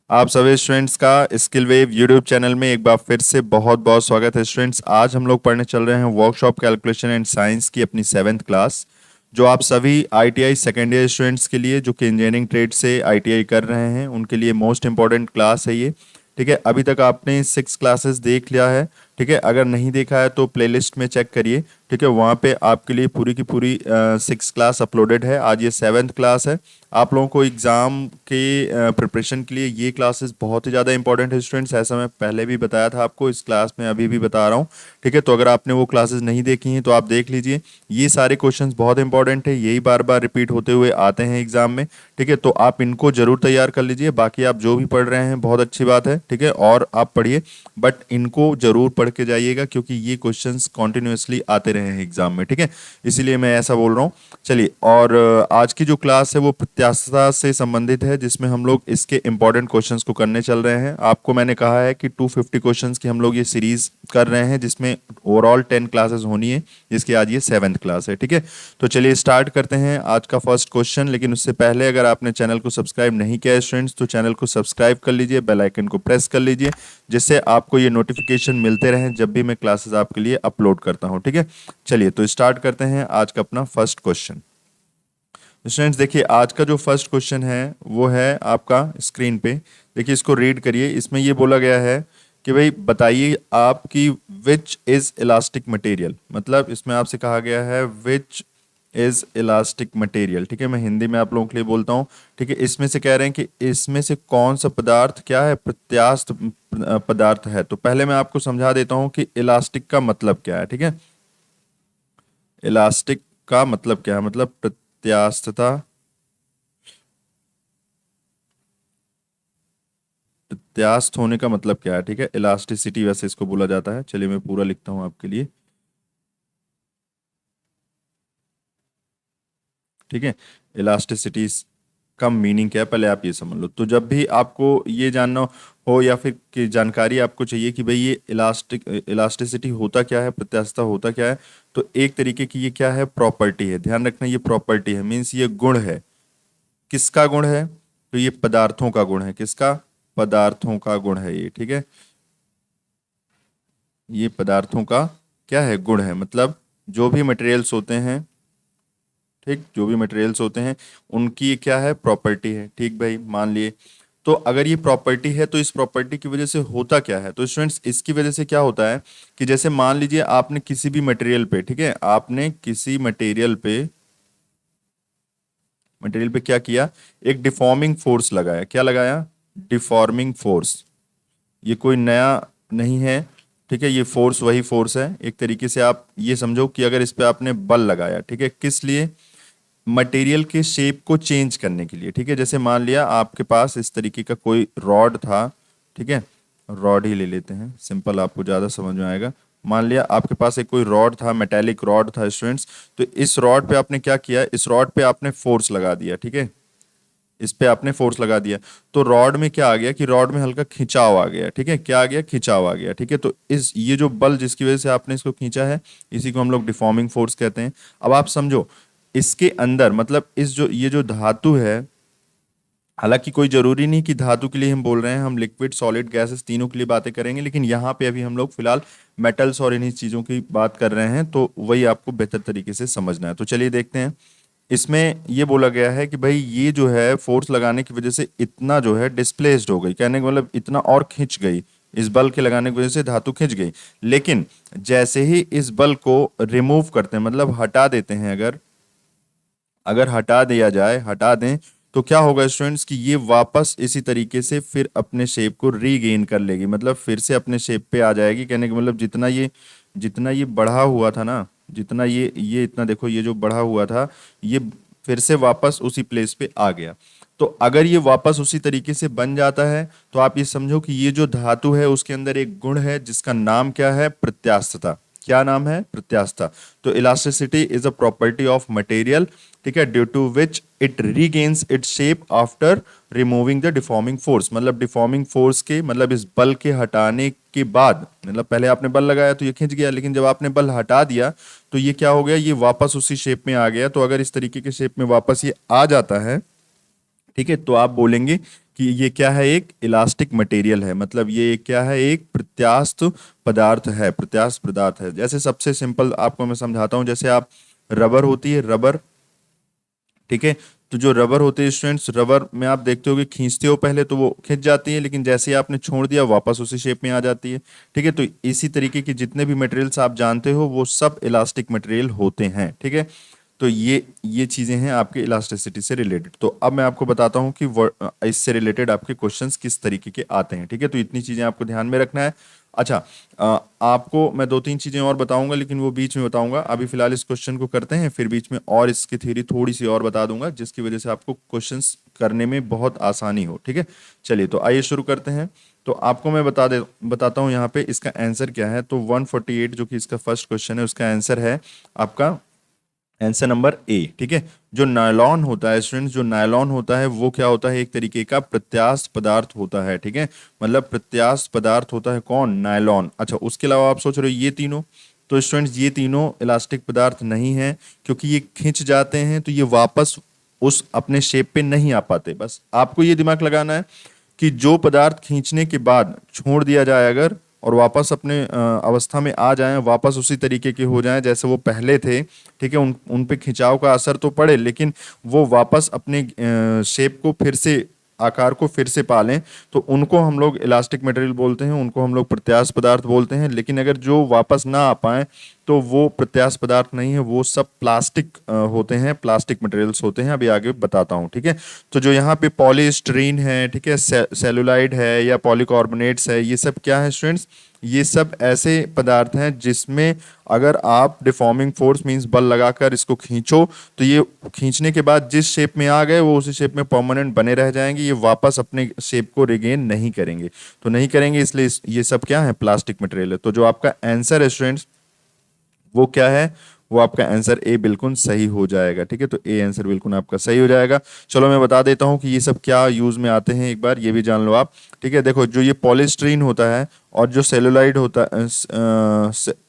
आप सभी स्टूडेंट्स का स्किल वेव यूट्यूब चैनल में एक बार फिर से बहुत बहुत स्वागत है। स्टूडेंट्स, आज हम लोग पढ़ने चल रहे हैं वर्कशॉप कैलकुलेशन एंड साइंस की अपनी 7th क्लास, जो आप सभी आईटीआई सेकेंड ईयर स्टूडेंट्स के लिए जो कि इंजीनियरिंग ट्रेड से आईटीआई कर रहे हैं उनके लिए मोस्ट इंपॉर्टेंट क्लास है ये। ठीक है, अभी तक आपने 6 क्लासेस देख लिया है। ठीक है, अगर नहीं देखा है तो प्लेलिस्ट में चेक करिए। ठीक है, वहाँ पे आपके लिए पूरी की पूरी 6 क्लास अपलोडेड है। आज ये 7th क्लास है। आप लोगों को एग्ज़ाम के प्रिपरेशन के लिए ये क्लासेस बहुत ही ज़्यादा इंपॉर्टेंट है स्टूडेंट्स। ऐसा मैं पहले भी बताया था आपको, इस क्लास में अभी भी बता रहा हूँ। ठीक है, तो अगर आपने वो क्लासेस नहीं देखी हैं तो आप देख लीजिए। ये सारे क्वेश्चंस बहुत इंपॉर्टेंट है, यही बार बार रिपीट होते हुए आते हैं एग्जाम में। ठीक है, तो आप इनको जरूर तैयार कर लीजिए। बाकी आप जो भी पढ़ रहे हैं बहुत अच्छी बात है। ठीक है, और आप पढ़िए, बट इनको जरूर पढ़ के जाइएगा क्योंकि ये क्वेश्चंस कॉन्टिन्यूसली आते रहे हैं एग्जाम में। ठीक है, इसीलिए मैं ऐसा बोल रहा हूँ। चलिए, और आज की जो क्लास है वो प्रत्याशा से संबंधित है, जिसमें हम लोग इसके इंपॉर्टेंट क्वेश्चंस को करने चल रहे हैं। आपको मैंने कहा है कि 250 क्वेश्चंस की हम लोग ये सीरीज कर रहे हैं, जिसमें ओवरऑल 10 क्लासेस होनी है, जिसकी आज ये 7th क्लास है। ठीक है, तो चलिए स्टार्ट करते हैं आज का फर्स्ट क्वेश्चन। लेकिन उससे पहले अगर आपने चैनल को सब्सक्राइब नहीं किया है स्टूडेंट्स, तो चैनल को सब्सक्राइब कर लीजिए, बेल आइकन को प्रेस कर लीजिए, जिससे आपको ये नोटिफिकेशन मिलते रहें जब भी मैं क्लासेस आपके लिए अपलोड करता हूँ। ठीक है, चलिए तो स्टार्ट करते हैं आज का अपना फर्स्ट क्वेश्चन। स्टूडेंट्स देखिए, आज का जो फर्स्ट क्वेश्चन है वो है आपका स्क्रीन पे। देखिए, इसको रीड करिए। इसमें ये बोला गया है कि भाई बताइए आपकी विच इज इलास्टिक मटेरियल। मतलब इसमें आपसे कहा गया है विच इज इलास्टिक मटेरियल। ठीक है, मैं हिंदी में आप लोगों के लिए बोलता हूँ। ठीक है, इसमें से कह रहे हैं कि इसमें से कौन सा पदार्थ क्या है, प्रत्यास्थ पदार्थ है। तो पहले मैं आपको समझा देता हूँ कि इलास्टिक का मतलब क्या है। ठीक है, इलास्टिक का मतलब क्या है, मतलब प्रत्यास्थता, प्रत्यास्थ होने का मतलब क्या है। ठीक है, इलास्टिसिटी वैसे इसको बोला जाता है। चलिए मैं पूरा लिखता हूं आपके लिए। ठीक है, इलास्टिसिटी का मीनिंग क्या है पहले आप ये समझ लो। तो जब भी आपको ये जानना हो या फिर कि जानकारी आपको चाहिए कि भाई ये इलास्टिसिटी होता क्या है, प्रत्यास्थता होता क्या है, तो एक तरीके की ये क्या है, प्रॉपर्टी है। ध्यान रखना, ये प्रॉपर्टी है, मीन्स ये गुण है। किसका गुण है, तो ये पदार्थों का गुण है। किसका, पदार्थों का गुण है ये। ठीक है, ये पदार्थों का क्या है, गुण है। मतलब जो भी मटेरियल्स होते हैं, ठीक, जो भी मटेरियल्स होते हैं उनकी क्या है, प्रॉपर्टी है। ठीक भाई, मान लिए। तो अगर ये प्रॉपर्टी है तो इस प्रॉपर्टी की वजह से होता क्या है, तो स्टूडेंट्स इसकी वजह से क्या होता है कि जैसे मान लीजिए आपने किसी भी मटेरियल पे, ठीक है, आपने किसी मटेरियल पे क्या किया, एक डिफॉर्मिंग फोर्स लगाया। क्या लगाया, डिफॉर्मिंग फोर्स। ये कोई नया नहीं है। ठीक है, ये फोर्स वही फोर्स है। एक तरीके से आप ये समझो कि अगर इस पे आपने बल लगाया, ठीक है, किस लिए, मटेरियल के शेप को चेंज करने के लिए। ठीक है, जैसे मान लिया आपके पास इस तरीके का कोई रॉड था। ठीक है, रॉड ही ले लेते हैं, सिंपल, आपको ज़्यादा समझ में आएगा। मान लिया आपके पास एक कोई रॉड था, मेटेलिक रॉड था स्टूडेंट्स। तो इस रॉड पे आपने क्या किया, इस रॉड पे आपने फोर्स लगा दिया। ठीक है, इस पे आपने फोर्स लगा दिया, तो रॉड में क्या आ गया कि रॉड में हल्का खिंचाव आ गया। ठीक है, क्या आ गया, खिंचाव आ गया। ठीक है, तो इस ये जो बल जिसकी वजह से आपने इसको खींचा है, इसी को हम लोग डिफॉर्मिंग फोर्स कहते हैं। अब आप समझो, इसके अंदर मतलब इस जो ये जो धातु है, हालांकि कोई जरूरी नहीं कि धातु के लिए हम बोल रहे हैं, हम लिक्विड सॉलिड गैसेस तीनों के लिए बातें करेंगे, लेकिन यहाँ पे अभी हम लोग फिलहाल मेटल्स और इन्हीं चीज़ों की बात कर रहे हैं, तो वही आपको बेहतर तरीके से समझना है। तो चलिए देखते हैं। इसमें ये बोला गया है कि भाई ये जो है फोर्स लगाने की वजह से इतना जो है डिस्प्लेस्ड हो गई, कहने का मतलब इतना और खिंच गई, इस बल के लगाने की वजह से धातु खिंच गई। लेकिन जैसे ही इस बल को रिमूव करते हैं, मतलब हटा देते हैं, अगर अगर हटा दिया जाए, हटा दें, तो क्या होगा स्टूडेंट्स कि ये वापस इसी तरीके से फिर अपने शेप को रीगेन कर लेगी, मतलब फिर से अपने शेप पे आ जाएगी। कहने का मतलब जितना ये बढ़ा हुआ था ना, जितना ये इतना देखो, ये जो बढ़ा हुआ था, ये फिर से वापस उसी प्लेस पे आ गया। तो अगर ये वापस उसी तरीके से बन जाता है, तो आप ये समझो कि ये जो धातु है उसके अंदर एक गुण है जिसका नाम क्या है, प्रत्यास्थता। क्या नाम है, प्रत्यास्थता। तो elasticity is a property of material, ठीक है, due to which it regains its shape after removing the deforming force. मतलब डिफॉर्मिंग फोर्स के मतलब इस बल के हटाने के बाद, मतलब पहले आपने बल लगाया तो ये खिंच गया, लेकिन जब आपने बल हटा दिया तो ये क्या हो गया, ये वापस उसी शेप में आ गया। तो अगर इस तरीके के शेप में वापस ये आ जाता है, ठीक है, तो आप बोलेंगे कि ये क्या है, एक इलास्टिक मटेरियल है, मतलब ये क्या है, एक प्रत्यास्थ पदार्थ है, प्रत्यास्थ पदार्थ है। जैसे सबसे सिंपल आपको मैं समझाता हूँ, जैसे आप रबर होती है, रबर, ठीक है। तो जो रबर होते हैं स्टूडेंट्स, रबर में आप देखते हो कि खींचते हो पहले तो वो खिंच जाती है, लेकिन जैसे ही आपने छोड़ दिया वापस उसी शेप में आ जाती है, ठीक है। तो इसी तरीके की जितने भी मटेरियल्स आप जानते हो वो सब इलास्टिक मटेरियल होते हैं, ठीक है। तो ये चीजें हैं आपके इलास्टिसिटी से रिलेटेड। तो अब मैं आपको बताता हूँ कि इससे रिलेटेड आपके क्वेश्चंस किस तरीके के आते हैं, ठीक है। तो इतनी चीजें आपको ध्यान में रखना है। अच्छा, आपको मैं दो तीन चीजें और बताऊंगा, लेकिन वो बीच में बताऊंगा। अभी फिलहाल इस क्वेश्चन को करते हैं, फिर बीच में और इसकी थ्योरी थोड़ी सी और बता दूंगा, जिसकी वजह से आपको क्वेश्चंस करने में बहुत आसानी हो, ठीक है। चलिए तो आइए शुरू करते हैं। तो आपको मैं बताता हूँ यहाँ पे इसका आंसर क्या है। तो 148 जो कि इसका फर्स्ट क्वेश्चन है, उसका आंसर है आपका आंसर नंबर ए, ठीक है। जो नायलॉन होता है स्टूडेंट्स, जो नायलॉन होता है वो क्या होता है, एक तरीके का प्रत्यास्थ पदार्थ होता है, ठीक है। मतलब प्रत्यास्थ पदार्थ होता है कौन, नायलॉन। अच्छा, उसके अलावा आप सोच रहे हो ये तीनों, तो स्टूडेंट्स ये तीनों इलास्टिक पदार्थ नहीं है, क्योंकि ये खिंच जाते हैं तो ये वापस उस अपने शेप पे नहीं आ पाते। बस आपको ये दिमाग लगाना है कि जो पदार्थ खींचने के बाद छोड़ दिया जाए अगर, और वापस अपने अवस्था में आ जाएं, वापस उसी तरीके के हो जाएं जैसे वो पहले थे, ठीक है। उन पे खिंचाव का असर तो पड़े, लेकिन वो वापस अपने शेप को फिर से, आकार को फिर से पालें, तो उनको हम लोग इलास्टिक मटेरियल बोलते हैं, उनको हम लोग प्रत्यास्थ पदार्थ बोलते हैं। लेकिन अगर जो वापस ना आ पाए तो वो प्रत्यास्थ पदार्थ नहीं है, वो सब प्लास्टिक होते हैं, प्लास्टिक मटेरियल्स होते हैं। अभी आगे बताता हूँ, ठीक है। तो जो यहाँ पे पॉलीस्टीरीन है, ठीक है, सेलुलाइड है या पॉलीकार्बोनेट्स है, ये सब क्या है स्टूडेंट्स, ये सब ऐसे पदार्थ हैं जिसमें अगर आप डिफॉर्मिंग फोर्स मींस बल लगाकर इसको खींचो, तो ये खींचने के बाद जिस शेप में आ गए वो उसी शेप में परमानेंट बने रह जाएंगे, ये वापस अपने शेप को रिगेन नहीं करेंगे। तो नहीं करेंगे, इसलिए ये सब क्या है, प्लास्टिक मटेरियल है। तो जो आपका आंसर है स्टूडेंट्स वो क्या है, वो आपका आंसर ए बिल्कुल सही हो जाएगा, ठीक है। तो ए आंसर बिल्कुल आपका सही हो जाएगा। चलो मैं बता देता हूँ कि ये सब क्या यूज में आते हैं, एक बार ये भी जान लो आप, ठीक है। देखो, जो ये पॉलीस्टीरीन होता है और जो सेलुलाइड होता है,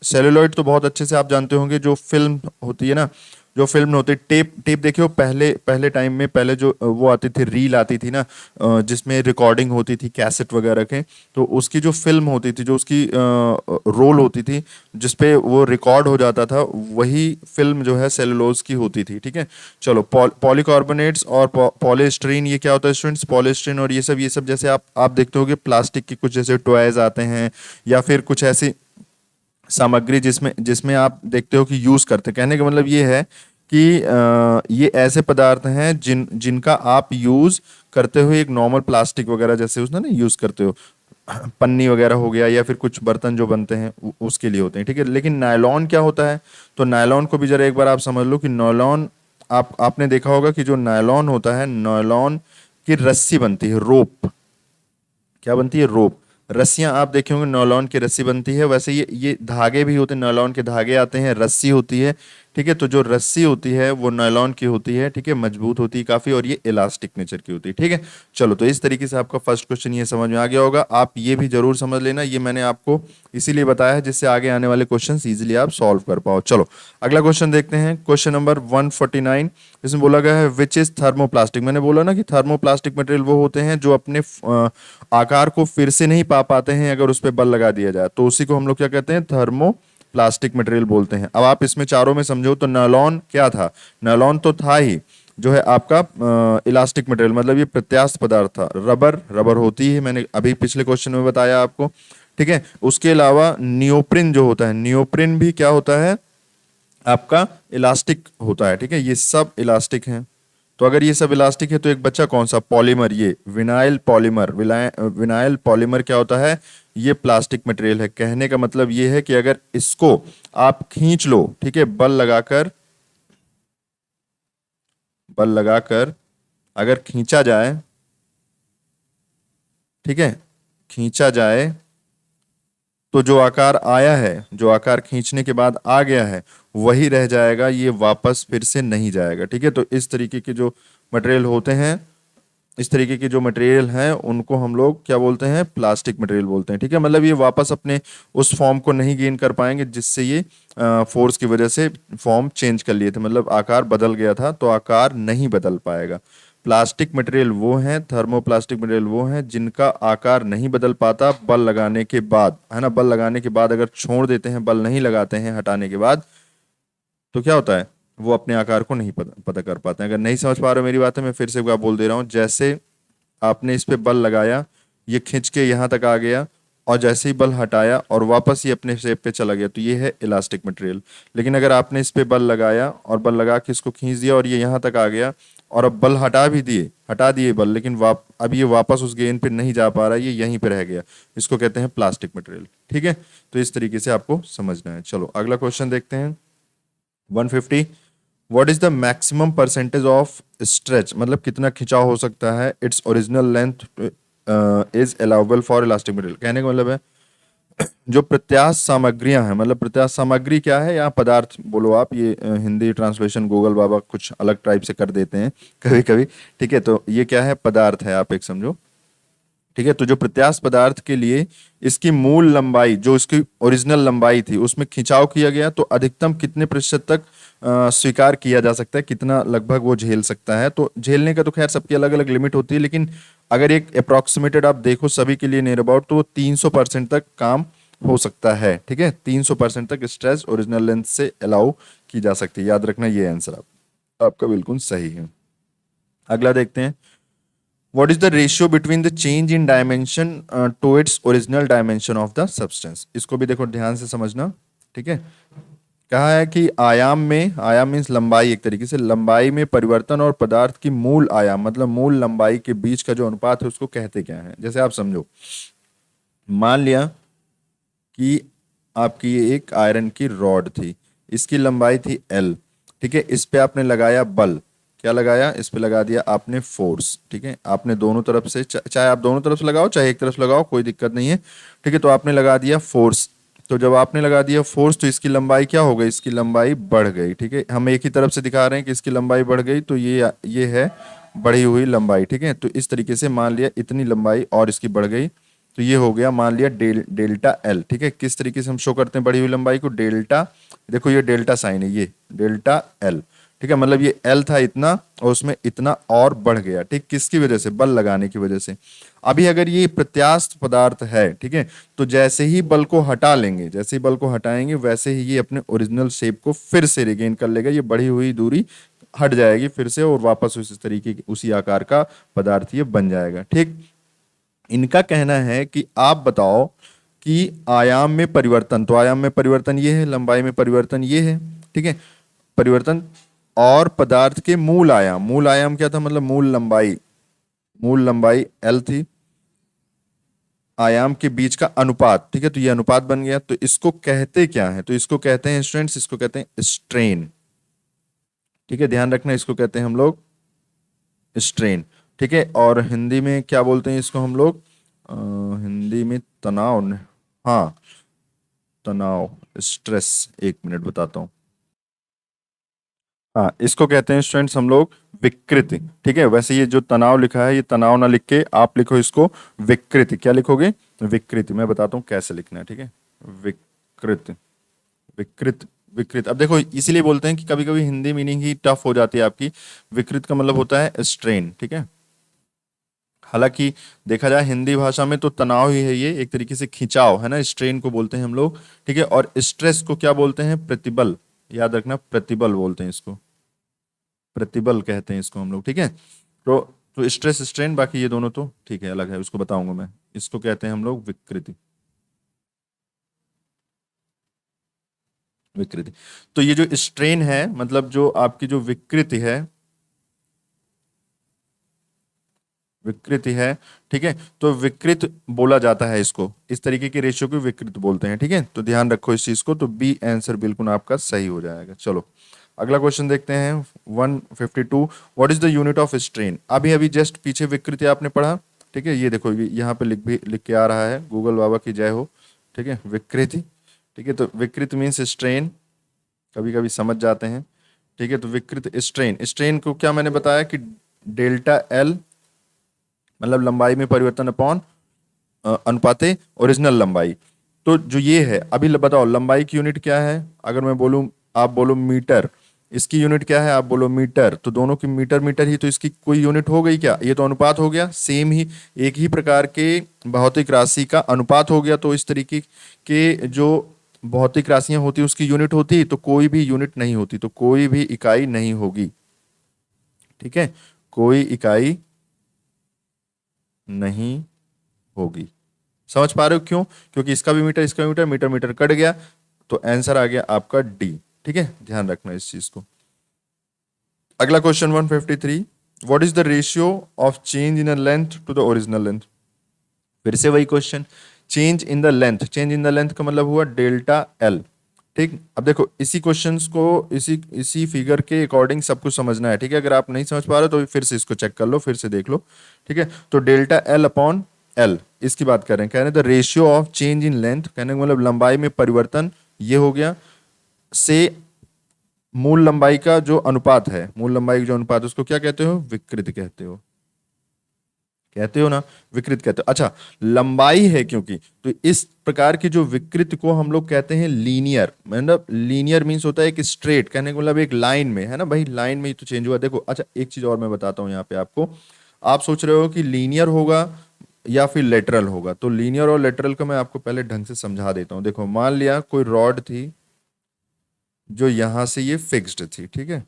सेलुलाइड तो बहुत अच्छे से आप जानते होंगे, जो फिल्म होती है ना, जो फिल्म होती है, टेप टेप देखियो, पहले पहले टाइम में, पहले जो वो आती थी, रील आती थी ना, जिसमें रिकॉर्डिंग होती थी कैसेट वगैरह के, तो उसकी जो फिल्म होती थी, जो उसकी रोल होती थी जिसपे वो रिकॉर्ड हो जाता था, वही फिल्म जो है सेलुलोज की होती थी, ठीक है। चलो, पॉलीकार्बोनेट्स और पॉलीस्टीरीन, ये क्या होता है स्टूडेंट्स, पॉलीस्टीरीन और ये सब जैसे आप देखते होगे प्लास्टिक के कुछ जैसे टॉयज आते हैं, या फिर कुछ ऐसी सामग्री जिसमें जिसमें आप देखते हो कि यूज करते हैं। कहने का मतलब ये है कि ये ऐसे पदार्थ हैं जिनका आप यूज करते हो एक नॉर्मल प्लास्टिक वगैरह जैसे उसने ना यूज करते हो, पन्नी वगैरह हो गया, या फिर कुछ बर्तन जो बनते हैं उसके लिए होते हैं, ठीक है। लेकिन नायलॉन क्या होता है, तो नायलॉन को भी जरा एक बार आप समझ लो कि नायलॉन, आपने देखा होगा कि जो नायलॉन होता है, नायलॉन की रस्सी बनती है, रोप, क्या बनती है, रोप, रस्सियां आप देखे होंगे नॉयलॉन की रस्सी बनती है। वैसे ये धागे भी होते हैं, नॉयलॉन के धागे आते हैं, रस्सी होती है, ठीक है। तो जो रस्सी होती है वो नायलॉन की होती है, ठीक है, मजबूत होती है काफी, और ये इलास्टिक नेचर की होती है, ठीक है। चलो, तो इस तरीके से आपका फर्स्ट क्वेश्चन ये समझ में आ गया होगा। आप ये भी जरूर समझ लेना, ये मैंने आपको इसीलिए बताया है जिससे आगे आने वाले क्वेश्चन इजीली आप सॉल्व कर पाओ। चलो अगला क्वेश्चन देखते हैं, क्वेश्चन नंबर 149। इसमें बोला गया है विच इज थर्मोप्लास्टिक। मैंने बोला ना कि थर्मोप्लास्टिक मटेरियल वो होते हैं जो अपने आकार को फिर से नहीं पा पाते हैं अगर उस पर बल लगा दिया जाए, तो उसी को हम लोग क्या कहते हैं, थर्मो प्लास्टिक मटेरियल बोलते हैं। अब आप इसमें चारों में समझो तो नायलॉन क्या था, नायलॉन तो था ही, जो है आपका इलास्टिक मटेरियल, मतलब ये प्रत्यास्थ पदार्थ था। रबर, रबर होती है, मैंने अभी पिछले क्वेश्चन में बताया आपको, ठीक है। उसके अलावा नियोप्रिन जो होता है, नियोप्रिन भी क्या होता है, आपका इलास्टिक होता है, ठीक है। ये सब इलास्टिक हैं। तो अगर ये सब इलास्टिक है तो एक बच्चा कौन सा, पॉलीमर, ये विनाइल पॉलीमर, विनाइल पॉलीमर क्या होता है, ये प्लास्टिक मटेरियल है। कहने का मतलब ये है कि अगर इसको आप खींच लो, ठीक है, बल लगाकर, बल लगाकर अगर खींचा जाए, ठीक है, खींचा जाए, तो जो आकार आया है, जो आकार खींचने के बाद आ गया है वही रह जाएगा, ये वापस फिर से नहीं जाएगा, ठीक है। तो इस तरीके के जो मटेरियल होते हैं, इस तरीके के जो मटेरियल हैं उनको हम लोग क्या बोलते हैं, प्लास्टिक मटेरियल बोलते हैं, ठीक है। मतलब ये वापस अपने उस फॉर्म को नहीं गेन कर पाएंगे जिससे ये फोर्स की वजह से फॉर्म चेंज कर लिए थे, मतलब आकार बदल गया था, तो आकार नहीं बदल पाएगा। प्लास्टिक मटेरियल वो हैं, थर्मोप्लास्टिक मटेरियल वो हैं जिनका आकार नहीं बदल पाता बल लगाने के बाद, है ना। बल लगाने के बाद अगर छोड़ देते हैं, बल नहीं लगाते हैं हटाने के बाद, तो क्या होता है, वो अपने आकार को नहीं पता कर पाते हैं। अगर नहीं समझ पा रहे हो मेरी बात है, मैं फिर से एक बार बोल दे रहा हूँ। जैसे आपने इस पे बल लगाया, ये खींच के यहाँ तक आ गया, और जैसे ही बल हटाया और वापस ये अपने शेप पे चला गया, तो ये है इलास्टिक मटेरियल। लेकिन अगर आपने इस पे बल लगाया और बल लगा के इसको खींच दिया और ये यहाँ तक आ गया, और अब बल हटा दिए बल, लेकिन अब ये वापस उस गेंद पे नहीं जा पा रहा, ये यहीं पे रह गया, इसको कहते हैं प्लास्टिक मटेरियल। ठीक है, तो इस तरीके से आपको समझना है। चलो अगला क्वेश्चन देखते हैं। 150, what is the maximum percentage of stretch, मतलब कितना खिंचाव हो सकता है, its original length is allowable for elastic material. कहने का मतलब है जो प्रत्यास्थ सामग्रियां हैं, मतलब प्रत्यास्थ सामग्री क्या है, यहाँ पदार्थ बोलो आप, ये हिंदी ट्रांसलेशन गूगल बाबा कुछ अलग टाइप से कर देते हैं कभी कभी। ठीक है, तो ये क्या है, पदार्थ है, आप एक समझो। ठीक है, तो जो प्रत्यास्थ पदार्थ के लिए इसकी मूल लंबाई, जो इसकी ओरिजिनल लंबाई थी, उसमें खिंचाव किया गया, तो अधिकतम कितने प्रतिशत तक स्वीकार किया जा सकता है, कितना लगभग वो झेल सकता है। तो झेलने का तो खैर सबकी अलग अलग लिमिट होती है, लेकिन अगर एक अप्रोक्सीमेटेड आप देखो सभी के लिए नियर अबाउट, तो वो 300% तक काम हो सकता है। ठीक है, 300% तक स्ट्रेच ओरिजिनल लेंथ से अलाउ की जा सकती है। याद रखना, ये आंसर आपका बिल्कुल सही है। अगला देखते हैं। What is the ratio between the change in dimension to its original dimension of the substance? इसको भी देखो ध्यान से समझना। ठीक है, कहा है कि आयाम मीन्स लंबाई, एक तरीके से लंबाई में परिवर्तन और पदार्थ की मूल आयाम, मतलब मूल लंबाई के बीच का जो अनुपात है, उसको कहते क्या है। जैसे आप समझो, मान लिया कि आपकी ये एक आयरन की रॉड थी, इसकी लंबाई थी L। ठीक है, इस पे आपने लगाया बल, क्या लगाया, इस पे लगा दिया आपने फोर्स। ठीक है, आपने दोनों तरफ से, चाहे आप दोनों तरफ से लगाओ चाहे एक तरफ से लगाओ, कोई दिक्कत नहीं है। ठीक है, तो आपने लगा दिया फोर्स। तो जब आपने लगा दिया फोर्स, तो इसकी लंबाई क्या हो गई, इसकी लंबाई बढ़ गई। ठीक है, हम एक ही तरफ से दिखा रहे हैं कि इसकी लंबाई बढ़ गई, तो ये है बढ़ी हुई लंबाई। ठीक है, तो इस तरीके से मान लिया इतनी लंबाई और इसकी बढ़ गई, तो ये हो गया मान लिया डेल्टा एल। ठीक है, किस तरीके से हम शो करते हैं बढ़ी हुई लंबाई को, डेल्टा, देखो ये डेल्टा साइन है, ये डेल्टा एल। ठीक है, मतलब ये एल था इतना और उसमें इतना और बढ़ गया। ठीक, किसकी वजह से, बल लगाने की वजह से। अभी अगर ये प्रत्यास्थ पदार्थ है, ठीक है, तो जैसे ही बल को हटा लेंगे, जैसे ही बल को हटाएंगे, वैसे ही ये अपने ओरिजिनल शेप को फिर से रिगेन कर लेगा, ये बढ़ी हुई दूरी हट जाएगी फिर से, और वापस उसी तरीके की, उसी आकार का पदार्थ ये बन जाएगा। ठीक, इनका कहना है कि आप बताओ कि आयाम में परिवर्तन, तो आयाम में परिवर्तन ये है, लंबाई में परिवर्तन ये है। ठीक है, परिवर्तन और पदार्थ के मूल आयाम क्या था, मतलब मूल लंबाई L थी, आयाम के बीच का अनुपात। ठीक है, तो ये अनुपात बन गया, तो इसको कहते क्या है, तो इसको कहते हैं स्टूडेंट्स, इसको कहते हैं स्ट्रेन। ठीक है, ध्यान रखना, इसको कहते हैं हम लोग स्ट्रेन। ठीक है, और हिंदी में क्या बोलते हैं इसको हम लोग, हिंदी में तनाव हाँ, तनाव, स्ट्रेस, एक मिनट बताता हूँ। हाँ, इसको कहते हैं स्टूडेंट्स हम लोग विकृति। ठीक है, वैसे ये जो तनाव लिखा है, ये तनाव ना लिख के आप लिखो इसको विकृति। क्या लिखोगे, विकृति। मैं बताता हूँ कैसे लिखना है। ठीक है, विकृत, विकृत, विकृत। अब देखो, इसीलिए बोलते हैं कि कभी कभी हिंदी मीनिंग ही टफ हो जाती है आपकी। विकृत का मतलब होता है स्ट्रेन। ठीक है, हालांकि देखा जाए हिंदी भाषा में तो तनाव ही है, ये एक तरीके से खिंचाव है ना, स्ट्रेन को बोलते हैं हम लोग। ठीक है, और स्ट्रेस को क्या बोलते हैं, प्रतिबल। याद रखना, प्रतिबल बोलते हैं इसको, प्रतिबल कहते हैं इसको हम लोग। ठीक है, तो स्ट्रेस स्ट्रेन, बाकी ये दोनों तो ठीक है, अलग है, उसको बताऊंगा मैं। इसको कहते हैं हम लोग विकृति, विकृति। तो ये जो स्ट्रेन है, मतलब जो आपकी जो विकृति है, विकृति है। ठीक है, तो विकृत बोला जाता है इसको, इस तरीके के रेशियो को विकृत बोलते हैं। ठीक है, तो ध्यान रखो इस चीज को, तो बी आंसर बिल्कुल आपका सही हो जाएगा। चलो अगला क्वेश्चन देखते हैं। 152, what is the unit of strain. अभी अभी जस्ट पीछे विकृति आपने पढ़ा। ठीक है, ये देखो यहाँ पे लिख के आ रहा है, गूगल बाबा की जय हो। ठीक है, विकृति। ठीक है, तो विकृत मीन्स स्ट्रेन, कभी कभी समझ जाते हैं। ठीक है, तो विकृत स्ट्रेन, स्ट्रेन को क्या मैंने बताया कि डेल्टा एल, मतलब लंबाई में परिवर्तन अपॉन अनुपाते ओरिजिनल लंबाई। तो जो ये है, अभी बताओ लंबाई की यूनिट क्या है। अगर मैं बोलूं, आप बोलो मीटर, इसकी यूनिट क्या है, आप बोलो मीटर, तो दोनों की मीटर मीटर ही, तो इसकी कोई यूनिट हो गई क्या, ये तो अनुपात हो गया, सेम ही एक ही प्रकार के भौतिक राशि का अनुपात हो गया। तो इस तरीके के जो भौतिक राशियां होती उसकी यूनिट होती, तो कोई भी यूनिट नहीं होती, तो कोई भी इकाई नहीं होगी। ठीक है, कोई इकाई नहीं होगी। समझ पा रहे हो क्यों, क्योंकि इसका भी मीटर इसका भी मीटर, मीटर मीटर कट गया, तो आंसर आ गया आपका डी। ठीक है, ध्यान रखना इस चीज को। अगला question 153, what is the ratio of change in length to the original length. फिर से वही question, change in the length, change in the length का मतलब हुआ डेल्टा एल। ठीक, अब देखो इसी क्वेश्चंस को इसी इसी फिगर के अकॉर्डिंग सब कुछ समझना है। ठीक है, अगर आप नहीं समझ पा रहे हो तो फिर से इसको चेक कर लो, फिर से देख लो। ठीक है, तो डेल्टा एल अपॉन एल इसकी बात कर रहे हैं, कह रहे हैं the ratio of change in length, कहने का मतलब लंबाई में परिवर्तन, ये हो गया, से मूल लंबाई का जो अनुपात है, मूल लंबाई का जो अनुपात उसको क्या कहते हो, विकृत कहते हो, कहते हो ना, विकृत कहते हो। अच्छा, लंबाई है क्योंकि, तो इस प्रकार की जो विकृत को हम लोग कहते हैं लीनियर, मतलब लीनियर मीन्स होता है एक स्ट्रेट, कहने का मतलब एक लाइन में, है ना भाई, लाइन में ही तो चेंज हुआ। देखो अच्छा, एक चीज और मैं बताता हूँ यहाँ पे आपको, आप सोच रहे हो कि लीनियर होगा या फिर लेटरल होगा, तो लीनियर और लेटरल का मैं आपको पहले ढंग से समझा देता हूँ। देखो मान लिया कोई रॉड थी जो यहां से ये फिक्स्ड थी, ठीक है,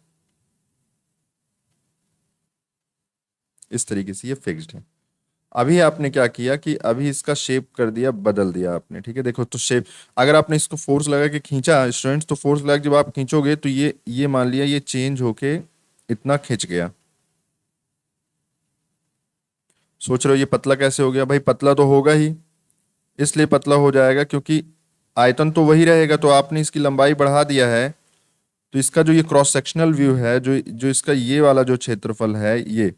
इस तरीके से ये फिक्स्ड है। अभी आपने क्या किया कि अभी इसका शेप कर दिया, बदल दिया आपने। ठीक है, देखो तो शेप, अगर आपने इसको फोर्स लगा के खींचा स्टूडेंट्स, तो फोर्स लगा के जब आप खींचोगे तो ये मान लिया ये चेंज होके इतना खिंच गया। सोच रहे हो ये पतला कैसे हो गया, भाई पतला तो होगा ही, इसलिए पतला हो जाएगा क्योंकि आयतन तो वही रहेगा, तो आपने इसकी लंबाई बढ़ा दिया है, तो इसका जो ये क्रॉस सेक्शनल व्यू है, जो जो इसका ये वाला जो क्षेत्रफल है ये,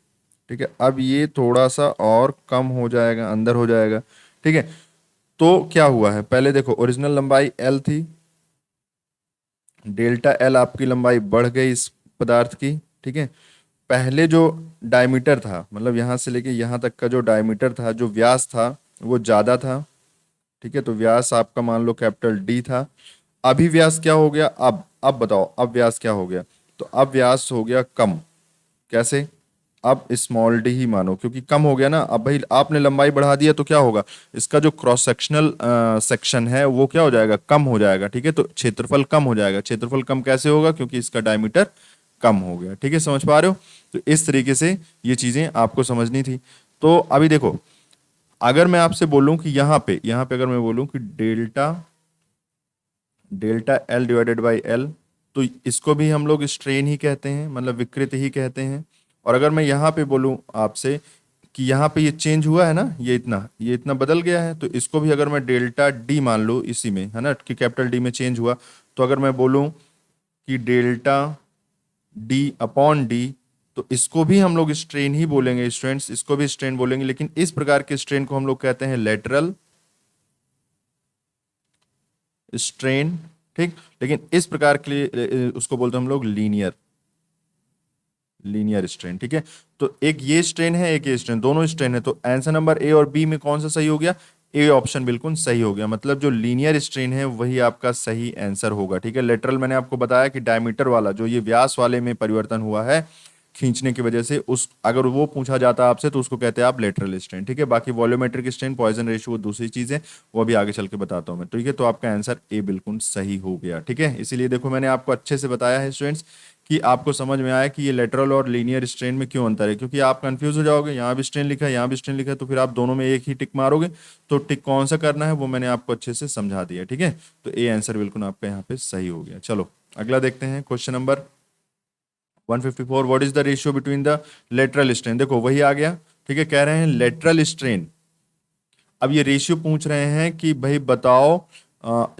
ठीक है, अब ये थोड़ा सा और कम हो जाएगा, अंदर हो जाएगा। ठीक है, तो क्या हुआ है, पहले देखो ओरिजिनल लंबाई एल थी, डेल्टा एल आपकी लंबाई बढ़ गई इस पदार्थ की। ठीक है, पहले जो डायमीटर था, मतलब यहाँ से लेके यहाँ तक का जो डायमीटर था, जो व्यास था, वो ज़्यादा था। ठीक है, तो व्यास आपका मान लो कैपिटल डी था। अभी व्यास क्या हो गया, अब बताओ अब व्यास क्या हो गया, तो अब व्यास हो गया कम। कैसे, अब स्मॉल डी ही मानो, क्योंकि कम हो गया ना। अब भाई आपने लंबाई बढ़ा दिया तो क्या होगा, इसका जो क्रॉस सेक्शनल सेक्शन है वो क्या हो जाएगा, कम हो जाएगा। ठीक है, तो क्षेत्रफल कम हो जाएगा। क्षेत्रफल कम कैसे होगा, क्योंकि इसका डायमीटर कम हो गया। ठीक है, समझ पा रहे हो, तो इस तरीके से ये चीजें आपको समझनी थी। तो अभी देखो, अगर मैं आपसे बोलूं कि यहाँ पे अगर मैं बोलूं कि delta delta L divided by L, तो इसको भी हम लोग स्ट्रेन ही कहते हैं, मतलब विकृत ही कहते हैं। और अगर मैं यहाँ पे बोलूँ आपसे कि यहाँ पे ये चेंज हुआ है ना, ये इतना बदल गया है, तो इसको भी अगर मैं डेल्टा डी मान लूँ इसी में, है ना, कि कैपिटल डी में चेंज हुआ, तो अगर मैं बोलूँ कि डेल्टा डी अपॉन डी, तो इसको भी हम लोग स्ट्रेन ही बोलेंगे स्टूडेंट्स, इसको भी स्ट्रेन बोलेंगे, लेकिन इस प्रकार के स्ट्रेन को हम लोग कहते हैं लेटरल स्ट्रेन। ठीक, लेकिन इस प्रकार के लिए उसको बोलते हैं हम लोग लीनियर लीनियर स्ट्रेन। ठीक है, तो एक ये स्ट्रेन है, एक ये स्ट्रेन, दोनों स्ट्रेन है, तो आंसर नंबर ए और बी में कौन सा सही हो गया, ए ऑप्शन बिल्कुल सही हो गया, मतलब जो लीनियर स्ट्रेन है वही आपका सही आंसर होगा। ठीक है, लेटरल मैंने आपको बताया कि डायमीटर वाला जो ये व्यास वाले में परिवर्तन हुआ है खींचने की वजह से, उस अगर वो पूछा जाता है आपसे तो उसको कहते हैं आप लेटरल स्ट्रेन। ठीक है, बाकी वॉल्यूमेट्रिक स्ट्रेन, पॉइजन रेशियो वो दूसरी चीज है, वो अभी आगे चल के बताता हूँ मैं। ठीक है, तो आपका आंसर ए बिल्कुल सही हो गया। ठीक है, इसीलिए देखो मैंने आपको अच्छे से बताया है स्टूडेंट्स, कि आपको समझ में आया कि ये लेटरल और लीनियर स्ट्रेन में क्यों अंतर है, क्योंकि आप कंफ्यूज हो जाओगे, यहाँ भी स्ट्रेन लिखा है यहाँ भी स्ट्रेन लिखा है, तो फिर आप दोनों में एक ही टिक मारोगे, तो टिक कौन सा करना है वो मैंने आपको अच्छे से समझा दिया। ठीक है, तो ए आंसर बिल्कुल आपका यहाँ पे सही हो गया। चलो अगला देखते हैं, question number 154, what is the ratio between the lateral strain. देखो वही आ गया। ठीक है, कह रहे हैं लेटरल स्ट्रेन, अब ये रेशियो पूछ रहे हैं कि भाई बताओ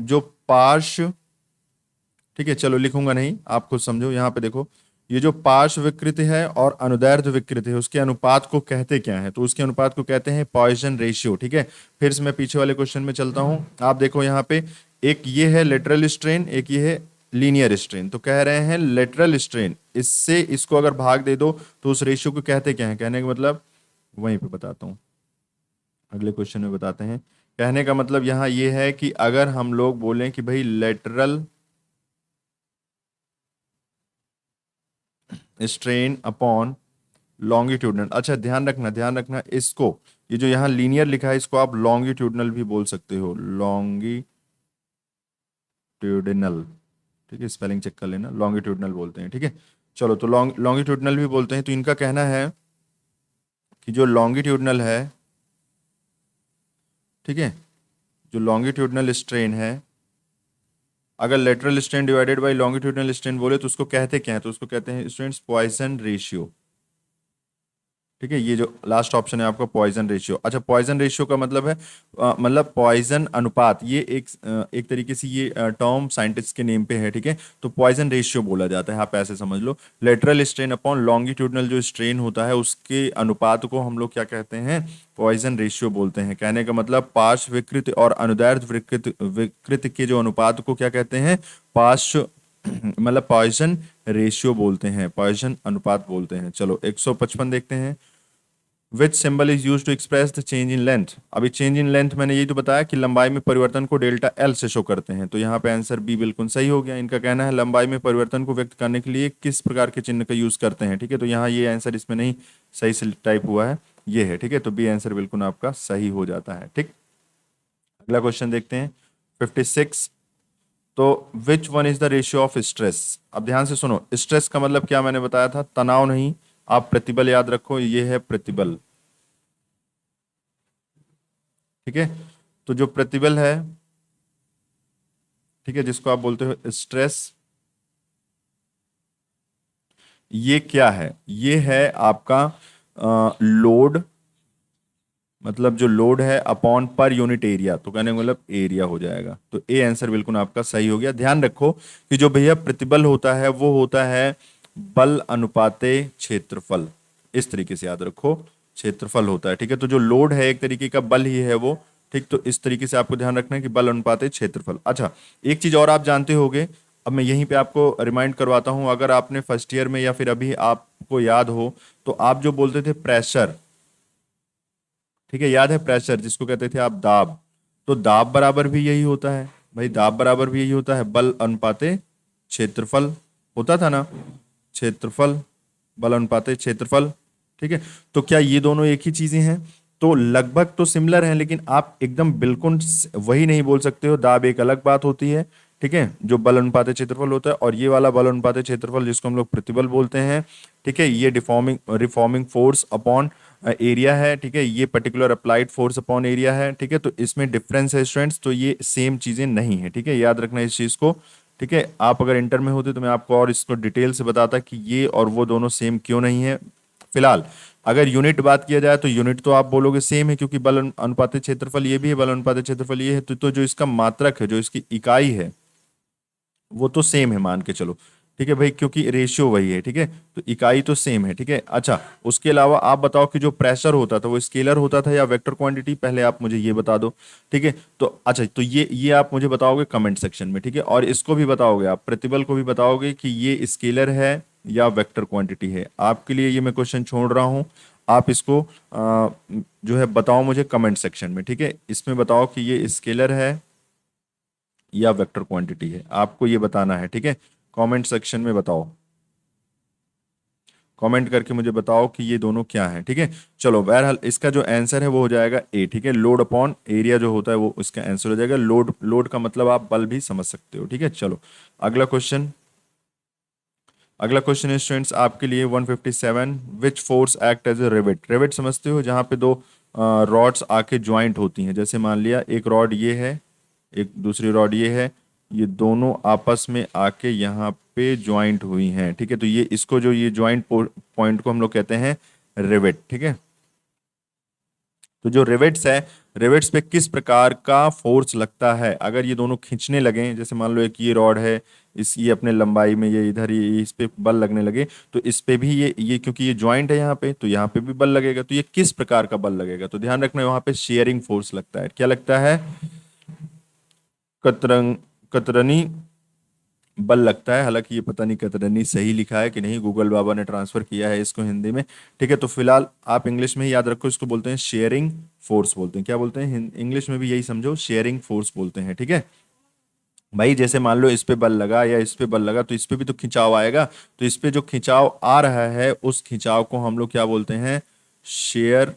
जो पार्श्व, ठीक है चलो लिखूंगा नहीं, आप खुद समझो। यहाँ पे देखो, ये जो पार्श्व विकृति है और अनुदैर्ध्य विकृति है, उसके अनुपात को कहते क्या है, तो उसके अनुपात को कहते हैं पॉइसन रेशियो। ठीक है, फिर से मैं पीछे वाले क्वेश्चन में चलता हूँ। आप देखो यहाँ पे, एक ये है लेटरल स्ट्रेन, एक ये है लीनियर स्ट्रेन, तो कह रहे हैं लेटरल स्ट्रेन, इससे इसको अगर भाग दे दो तो उस रेशियो को कहते क्या है, कहने का मतलब वहीं पे बताता हूँ, अगले क्वेश्चन में बताते हैं। कहने का मतलब यहाँ ये है कि अगर हम लोग बोलें कि भाई लेटरल स्ट्रेन अपॉन लॉन्गिट्यूडनल। अच्छा ध्यान रखना, ध्यान रखना इसको, ये जो यहाँ लीनियर लिखा है इसको आप लॉन्गिट्यूडनल भी बोल सकते हो, लॉन्गिट्यूडनल। ठीक है, स्पेलिंग चेक कर लेना, लॉन्गिट्यूडनल बोलते हैं। ठीक है, चलो तो लॉन्गिट्यूडनल भी बोलते हैं। तो इनका कहना है कि जो लॉन्गिट्यूडनल है, ठीक है, जो लॉन्गिट्यूडनल स्ट्रेन है, अगर lateral strain divided by longitudinal strain बोले तो उसको कहते क्या है, तो उसको कहते हैं स्टूडेंट्स पॉइसन रेशियो। ठीक है, ये जो लास्ट ऑप्शन है आपका पॉइजन रेशियो। अच्छा, पॉइजन रेशियो का मतलब है मतलब पॉइजन अनुपात, ये एक तरीके से ये टर्म साइंटिस्ट के नेम पे है। ठीक है, तो पॉइजन रेशियो बोला जाता है, आप ऐसे समझ लो। लेटरल स्ट्रेन अपॉन लॉन्गिट्यूडनल जो स्ट्रेन होता है उसके अनुपात को हम लोग क्या कहते हैं, पॉइजन रेशियो बोलते हैं। कहने का मतलब पार्श्व विकृत और अनुदैर्ध्य विकृत विकृत के जो अनुपात को क्या कहते हैं, पार्श्व मतलब पॉइजन रेशियो बोलते हैं, पॉइजन अनुपात बोलते हैं। चलो 155 देखते हैं। Which symbol is use to express the change in length. अभी चेंज इन लेंथ मैंने यही तो बताया कि लंबाई में परिवर्तन को डेल्टा एल से शो करते हैं, तो यहाँ पे आंसर बी बिल्कुल सही हो गया। इनका कहना है लंबाई में परिवर्तन को व्यक्त करने के लिए किस प्रकार के चिन्ह का यूज करते हैं। ठीक है, तो यहाँ ये आंसर इसमें नहीं सही से टाइप हुआ है, ये है। ठीक है, तो बी आंसर बिल्कुल आपका सही हो जाता है। ठीक, अगला क्वेश्चन देखते हैं 56। तो which one is the ratio of stress. अब ध्यान से सुनो, स्ट्रेस का मतलब क्या मैंने बताया था, तनाव नहीं, आप प्रतिबल याद रखो, ये है प्रतिबल। ठीक है, तो जो प्रतिबल है, ठीक है, जिसको आप बोलते हो स्ट्रेस, ये क्या है, ये है आपका लोड, मतलब जो लोड है अपॉन पर यूनिट एरिया, तो कहने का मतलब एरिया हो जाएगा। तो ए आंसर बिल्कुल आपका सही हो गया। ध्यान रखो कि जो भैया प्रतिबल होता है वो होता है बल अनुपाते क्षेत्रफल, इस तरीके से याद रखो, क्षेत्रफल होता है। ठीक है, तो जो लोड है एक तरीके का बल ही है वो। ठीक, तो इस तरीके से आपको ध्यान रखना है कि बल अनुपाते क्षेत्रफल। अच्छा, एक चीज और आप जानते होगे, अब मैं यहीं पे आपको रिमाइंड करवाता हूं, अगर आपने फर्स्ट ईयर में या फिर अभी आपको याद हो, तो आप जो बोलते थे प्रेशर, ठीक है, याद है प्रेशर जिसको कहते थे आप दाब, तो दाब बराबर भी यही होता है भाई, दाब बराबर भी यही होता है बल अनुपाते क्षेत्रफल, होता था ना, क्षेत्रफल, बल अनुपाते क्षेत्रफल। ठीक है, तो क्या ये दोनों एक ही चीजें हैं, तो लगभग तो सिमिलर हैं, लेकिन आप एकदम बिल्कुल वही नहीं बोल सकते हो, दाब एक अलग बात होती है। ठीक है, जो बल अनुपाते क्षेत्रफल होता है, और ये वाला बल अनुपाते क्षेत्रफल जिसको हम लोग प्रतिबल बोलते हैं। ठीक है, ये deforming reforming force upon area है। ठीक है, ये particular applied force upon area है। ठीक है, तो इसमें डिफरेंस है स्टूडेंट्स, तो ये सेम चीजें नहीं है। ठीक है, याद रखना इस चीज को। ठीक है, आप अगर इंटर में होते तो मैं आपको और इसको डिटेल से बताता कि ये और वो दोनों सेम क्यों नहीं है। फिलहाल अगर यूनिट बात किया जाए तो यूनिट तो आप बोलोगे सेम है, क्योंकि बल अनुपातिक क्षेत्रफल ये भी है, बल अनुपातिक क्षेत्रफल ये है, तो जो इसका मात्रक है, जो इसकी इकाई है, वो तो सेम है मान के चलो। ठीक है भाई, क्योंकि रेशियो वही है। ठीक है, तो इकाई तो सेम है। ठीक है, अच्छा, उसके अलावा आप बताओ कि जो प्रेशर होता था वो स्केलर होता था या वेक्टर क्वांटिटी, पहले आप मुझे ये बता दो। ठीक है, तो अच्छा, तो ये आप मुझे बताओगे कमेंट सेक्शन में। ठीक है, और इसको भी बताओगे, आप प्रतिबल को भी बताओगे कि ये स्केलर है या वेक्टर क्वांटिटी है। आपके लिए ये मैं क्वेश्चन छोड़ रहा हूँ, आप इसको जो है बताओ मुझे कमेंट सेक्शन में। ठीक है, इसमें बताओ कि ये स्केलर है या वेक्टर क्वांटिटी है, आपको ये बताना है। ठीक है, कमेंट सेक्शन में बताओ, कमेंट करके मुझे बताओ कि ये दोनों क्या है। ठीक है, चलो बहरहाल इसका जो आंसर है वो हो जाएगा ए। ठीक है, लोड अपॉन एरिया जो होता है वो इसका आंसर हो जाएगा। लोड, लोड का मतलब आप बल भी समझ सकते हो। ठीक है, चलो अगला क्वेश्चन, अगला क्वेश्चन स्टूडेंट्स आपके लिए 157। Which force act as a rivet. Rivet समझते हो, जहाँ पे दो रॉड्स आके ज्वाइंट होती हैं, जैसे मान लिया एक रॉड ये है, एक दूसरी रॉड ये है, ये दोनों आपस में आके यहाँ पे ज्वाइंट हुई हैं। ठीक है, तो ये इसको जो ये ज्वाइंट पॉइंट को हम लोग कहते हैं रिवेट। ठीक है, तो जो रिवेट्स है, रिवेट्स पे किस प्रकार का फोर्स लगता है, अगर ये दोनों खींचने लगे, जैसे मान लो एक ये रॉड है, इस ये अपने लंबाई में ये इधर ये इस पे बल लगने लगे, तो इस पे भी ये क्योंकि ये जॉइंट है यहाँ पे, तो यहाँ पे भी बल लगेगा, तो ये किस प्रकार का बल लगेगा, तो ध्यान रखना वहां पे शेयरिंग फोर्स लगता है। क्या लगता है, कतरंग कतरनी बल लगता है। हालांकि ये पता नहीं कतरनी सही लिखा है कि नहीं, गूगल बाबा ने ट्रांसफर किया है इसको हिंदी में। ठीक है, तो फिलहाल आप इंग्लिश में ही याद रखो, इसको बोलते हैं शेयरिंग फोर्स बोलते हैं। क्या बोलते हैं इंग्लिश में भी, यही समझो, शेयरिंग फोर्स बोलते हैं। ठीक है, भाई जैसे मान लो इस पे बल लगा या इस पे बल लगा तो इस पे भी तो खिंचाव आएगा। तो इस पे जो खिंचाव आ रहा है उस खिंचाव को हम लोग क्या बोलते हैं, शेयर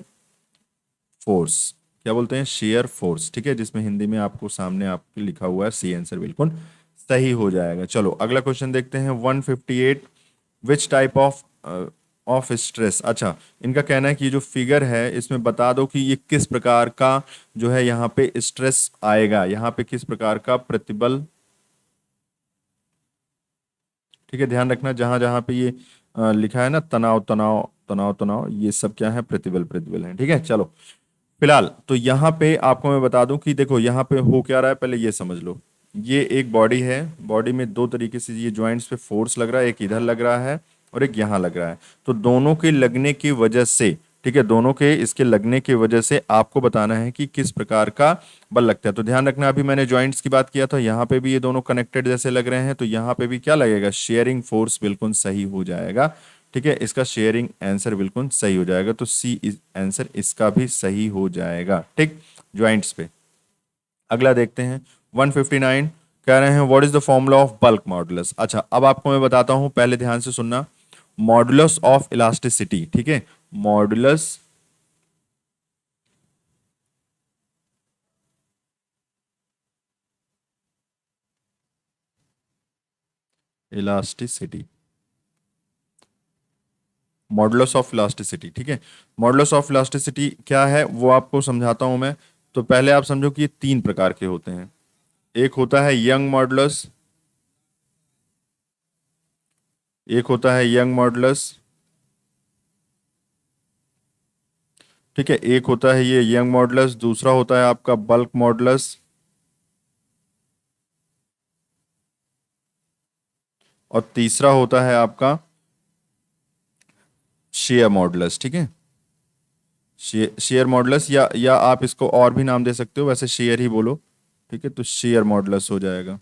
फोर्स। क्या बोलते हैं, शेयर फोर्स। ठीक है, जिसमें हिंदी में आपको सामने आपके लिखा हुआ है सी, आंसर बिल्कुल सही हो जाएगा। चलो अगला क्वेश्चन देखते हैं 158। Which type of of stress. अच्छा, इनका कहना है कि ये जो फिगर है इसमें बता दो कि ये किस प्रकार का जो है यहाँ पे स्ट्रेस आएगा, यहाँ पे किस प्रकार का प्रतिबल। ठीक है, ध्यान रखना जहां जहां पे ये लिखा है ना तनाव तनाव तनाव तनाव, ये सब क्या है, प्रतिबल प्रतिबल है। ठीक है, चलो फिलहाल तो यहाँ पे आपको मैं बता दूं कि देखो यहाँ पे हो क्या रहा है, पहले ये समझ लो। ये एक बॉडी है, बॉडी में दो तरीके से ये जॉइंट्स पे फोर्स लग रहा है, एक इधर लग रहा है और एक यहाँ लग रहा है। तो दोनों के लगने की वजह से, ठीक है, दोनों के इसके लगने की वजह से आपको बताना है कि किस प्रकार का बल लगता है। तो ध्यान रखना, अभी मैंने जॉइंट्स की बात किया था, यहाँ पे भी ये दोनों कनेक्टेड जैसे लग रहे हैं, तो यहाँ पे भी क्या लगेगा, शेयरिंग फोर्स बिल्कुल सही हो जाएगा। ठीक है, इसका शेयरिंग आंसर बिल्कुल सही हो जाएगा। तो सी आंसर इसका भी सही हो जाएगा। ठीक, ज्वाइंट्स पे। अगला देखते हैं 159। कह रहे हैं what is the formula of bulk modulus. अच्छा, अब आपको मैं बताता हूं, पहले ध्यान से सुनना। मॉडुलस ऑफ इलास्टिसिटी, ठीक है, modulus elasticity, modulus of elasticity. ठीक है, मॉडुलस ऑफ इलास्टिसिटी क्या है वो आपको समझाता हूं मैं। तो पहले आप समझो कि ये तीन प्रकार के होते हैं। एक होता है यंग मॉडुलस, एक होता है यंग मॉडुलस, ठीक है, एक होता है ये यंग मॉडुलस, दूसरा होता है आपका बल्क मॉडुलस, और तीसरा होता है आपका शेयर मॉडुलस। ठीक है, शेयर मॉडुलस, या आप इसको और भी नाम दे सकते हो, वैसे शेयर ही बोलो। ठीक है, तो शेयर मॉडुलस हो जाएगा,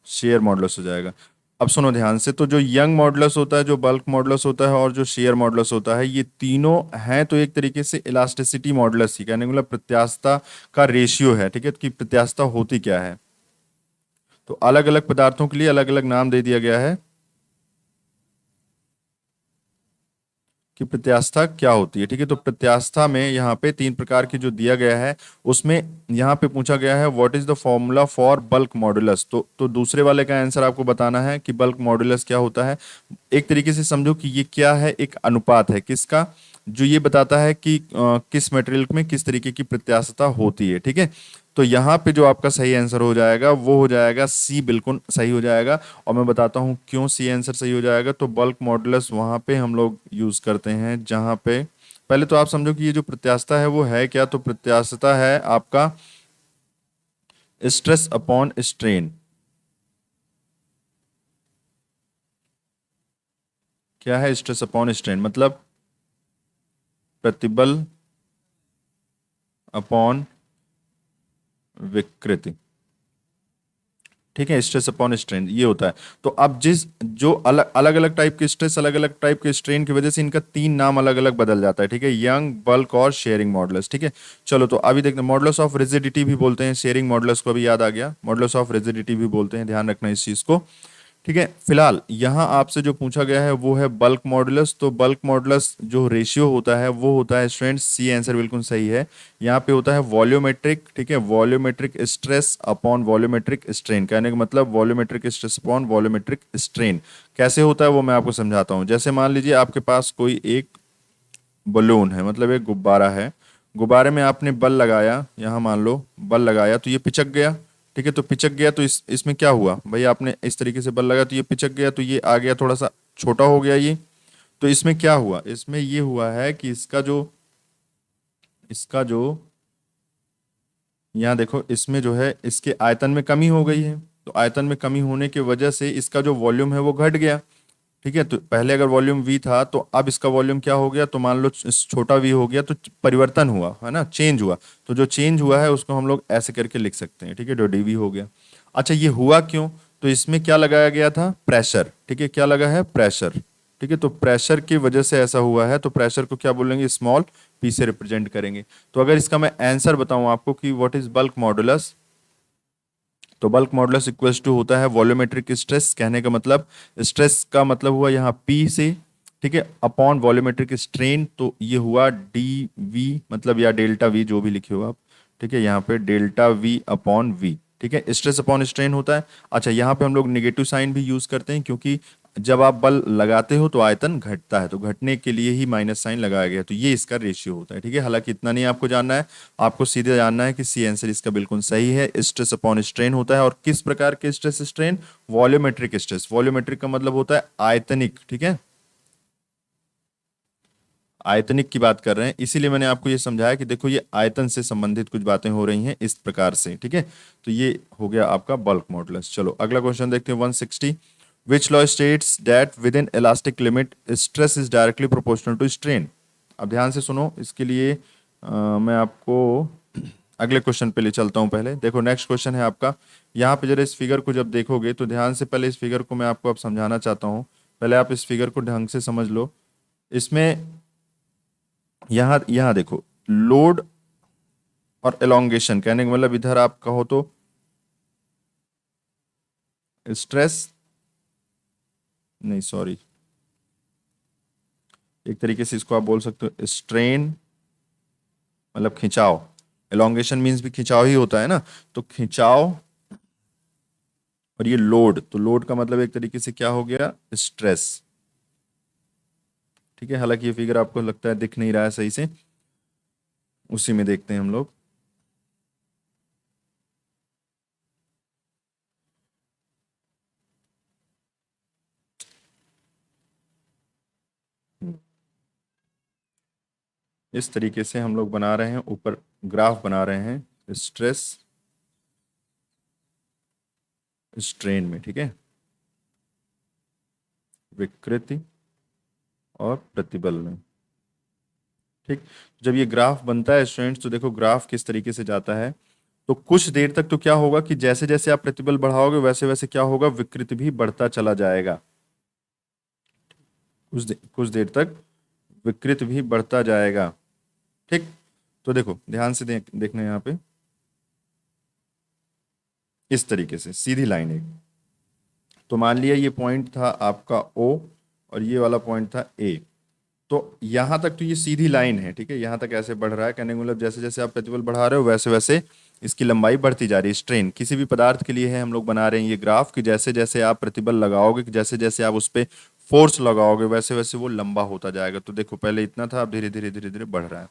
शेयर मॉडुलस हो जाएगा। अब सुनो ध्यान से, तो जो यंग मॉडुलस होता है, जो बल्क मॉडुलस होता है और जो शेयर मॉडुलस होता है, ये तीनों हैं तो एक तरीके से इलास्टिसिटी मॉडुलस ही, कहने का मतलब प्रत्यास्थता का रेशियो है। ठीक है, कि प्रत्यास्थता होती क्या है, तो अलग अलग पदार्थों के लिए अलग अलग नाम दे दिया गया है कि प्रत्यास्थता क्या होती है। ठीक है, तो प्रत्यास्थता में यहाँ पे तीन प्रकार की जो दिया गया है, उसमें यहाँ पे पूछा गया है what is the formula for bulk modulus. तो दूसरे वाले का आंसर आपको बताना है कि बल्क मॉडुलस क्या होता है। एक तरीके से समझो कि ये क्या है, एक अनुपात है किसका, जो ये बताता है कि किस मटेरियल में किस तरीके की प्रत्यास्थता होती है। ठीक है, तो यहाँ पे जो आपका सही आंसर हो जाएगा वो हो जाएगा सी, बिल्कुल सही हो जाएगा। और मैं बताता हूँ क्यों सी आंसर सही हो जाएगा। तो बल्क मॉडुलस वहाँ पे हम लोग यूज करते हैं जहाँ पे, पहले तो आप समझो कि ये जो प्रत्यास्थता है वो है क्या, तो प्रत्यास्थता है आपका स्ट्रेस अपॉन स्ट्रेन। क्या है स्ट्रेस अपॉन स्ट्रेन, मतलब प्रतिबल अपॉन विकृति। ठीक है, स्ट्रेस अपॉन स्ट्रेन ये होता है। तो अब जिस जो अलग अलग अलग टाइप के स्ट्रेस, अलग अलग टाइप के स्ट्रेन की वजह से इनका तीन नाम अलग अलग बदल जाता है। ठीक है, यंग, बल्क और शेयरिंग मॉडुलस। ठीक है, चलो तो अभी देखते हैं, मॉडुलस ऑफ रिजिडिटी भी बोलते हैं, शेयरिंग मॉडुलस को अभी याद आ गया, मॉडुलस ऑफ रिजिडिटी भी बोलते हैं, ध्यान रखना इस चीज को। ठीक है, फिलहाल यहाँ आपसे जो पूछा गया है वो है बल्क मॉडुलस। तो बल्क मॉडुलस जो रेशियो होता है वो होता है स्टूडेंट्स, सी आंसर बिल्कुल सही है। यहाँ पे होता है वॉल्यूमेट्रिक। ठीक है, volumetric stress upon volumetric strain, कहने का मतलब volumetric stress upon volumetric strain कैसे होता है वो मैं आपको समझाता हूँ। जैसे मान लीजिए आपके पास कोई एक बलून है, मतलब एक गुब्बारा है, गुब्बारे में आपने बल लगाया, यहाँ मान लो बल लगाया तो ये पिचक गया। ठीक है, तो पिचक गया तो इसमें क्या हुआ भाई, आपने इस तरीके से बल लगाया तो ये पिचक गया, तो ये आ गया थोड़ा सा छोटा हो गया ये। तो इसमें क्या हुआ, इसमें ये हुआ है कि इसका जो यहाँ देखो, इसमें जो है इसके आयतन में कमी हो गई है। तो आयतन में कमी होने की वजह से इसका जो वॉल्यूम है वो घट गया। ठीक है, तो पहले अगर वॉल्यूम वी था तो अब इसका वॉल्यूम क्या हो गया, तो मान लो छोटा वी हो गया, तो परिवर्तन हुआ है ना, चेंज हुआ। तो जो चेंज हुआ है उसको हम लोग ऐसे करके लिख सकते हैं। ठीक है, जो डीवी हो गया। अच्छा, ये हुआ क्यों, तो इसमें क्या लगाया गया था, प्रेशर। ठीक है, क्या लगा है, प्रेशर। ठीक है, तो प्रेशर की वजह से ऐसा हुआ है, तो प्रेशर को क्या बोलेंगे, स्मॉल p से रिप्रेजेंट करेंगे। तो अगर इसका मैं आंसर बताऊं आपको कि व्हाट इज बल्क मॉडुलस, तो बल्क मॉडुलस इक्वल्स टू होता है वॉल्यूमेट्रिक स्ट्रेस। कहने का मतलब स्ट्रेस का मतलब हुआ यहाँ P से, ठीक है, अपॉन वॉल्यूमेट्रिक स्ट्रेन, तो ये हुआ डी वी, मतलब या डेल्टा वी जो भी लिखे हो आप, ठीक है, यहाँ पे डेल्टा वी अपॉन वी, ठीक है, स्ट्रेस अपॉन स्ट्रेन होता है। अच्छा, यहाँ पे हम लोग नेगेटिव साइन भी यूज करते हैं, क्योंकि जब आप बल लगाते हो तो आयतन घटता है, तो घटने के लिए ही माइनस साइन लगाया गया है, तो ये इसका रेशियो होता है। ठीक है, हालांकि इतना नहीं आपको जानना है, आपको सीधे जानना है कि सी आंसर इसका बिल्कुल सही है, स्ट्रेस अपॉन स्ट्रेन होता है। और किस प्रकार के stress strain, volumetric stress. Volumetric का मतलब होता है आयतनिक, ठीक है, आयतनिक की बात कर रहे हैं, इसीलिए मैंने आपको ये समझाया कि देखो ये आयतन से संबंधित कुछ बातें हो रही हैं इस प्रकार से। ठीक है, तो ये हो गया आपका बल्क मॉडुलस। चलो अगला क्वेश्चन देखते हैं 160। Which law states that within elastic limit stress is directly proportional to strain. अब ध्यान से सुनो, इसके लिए मैं आपको अगले क्वेश्चन पे ले चलता हूं। पहले देखो, नेक्स्ट क्वेश्चन है आपका, यहाँ पे जरा इस फिगर को जब देखोगे तो ध्यान से, पहले इस फिगर को मैं आपको अब समझाना चाहता हूँ, पहले आप इस फिगर को ढंग से समझ लो। इसमें यहाँ यहाँ देखो, लोड और एलोंगेशन, कहने का मतलब इधर आप कहो तो स्ट्रेस, नहीं सॉरी, एक तरीके से इसको आप बोल सकते हो स्ट्रेन, मतलब खिंचाव। एलोंगेशन मीन्स भी खिंचाव ही होता है ना, तो खिंचाव, और ये लोड, तो लोड का मतलब एक तरीके से क्या हो गया, स्ट्रेस। ठीक है, हालांकि ये फिगर आपको लगता है दिख नहीं रहा है सही से, उसी में देखते हैं हम लोग। इस तरीके से हम लोग बना रहे हैं, ऊपर ग्राफ बना रहे हैं स्ट्रेस स्ट्रेन में, ठीक है, विकृति और प्रतिबल में। ठीक, जब ये ग्राफ बनता है स्टूडेंट्स, तो देखो ग्राफ किस तरीके से जाता है, तो कुछ देर तक तो क्या होगा कि जैसे जैसे आप प्रतिबल बढ़ाओगे वैसे वैसे क्या होगा, विकृति भी बढ़ता चला जाएगा। कुछ देर तक विकृति भी बढ़ता जाएगा। ठीक, तो देखो ध्यान से देखना यहाँ पे, इस तरीके से सीधी लाइन एक, तो मान लिया ये पॉइंट था आपका O और ये वाला पॉइंट था A, तो यहाँ तक तो ये सीधी लाइन है। ठीक है, यहाँ तक ऐसे बढ़ रहा है, कहने का मतलब जैसे जैसे आप प्रतिबल बढ़ा रहे हो वैसे वैसे इसकी लंबाई बढ़ती जा रही है। स्ट्रेन किसी भी पदार्थ के लिए है, हम लोग बना रहे हैं ये ग्राफ, कि जैसे जैसे आप प्रतिबल लगाओगे, कि जैसे जैसे आप उस पर फोर्स लगाओगे वैसे वैसे वो लंबा होता जाएगा। तो देखो पहले इतना था, अब धीरे धीरे धीरे धीरे बढ़ रहा है।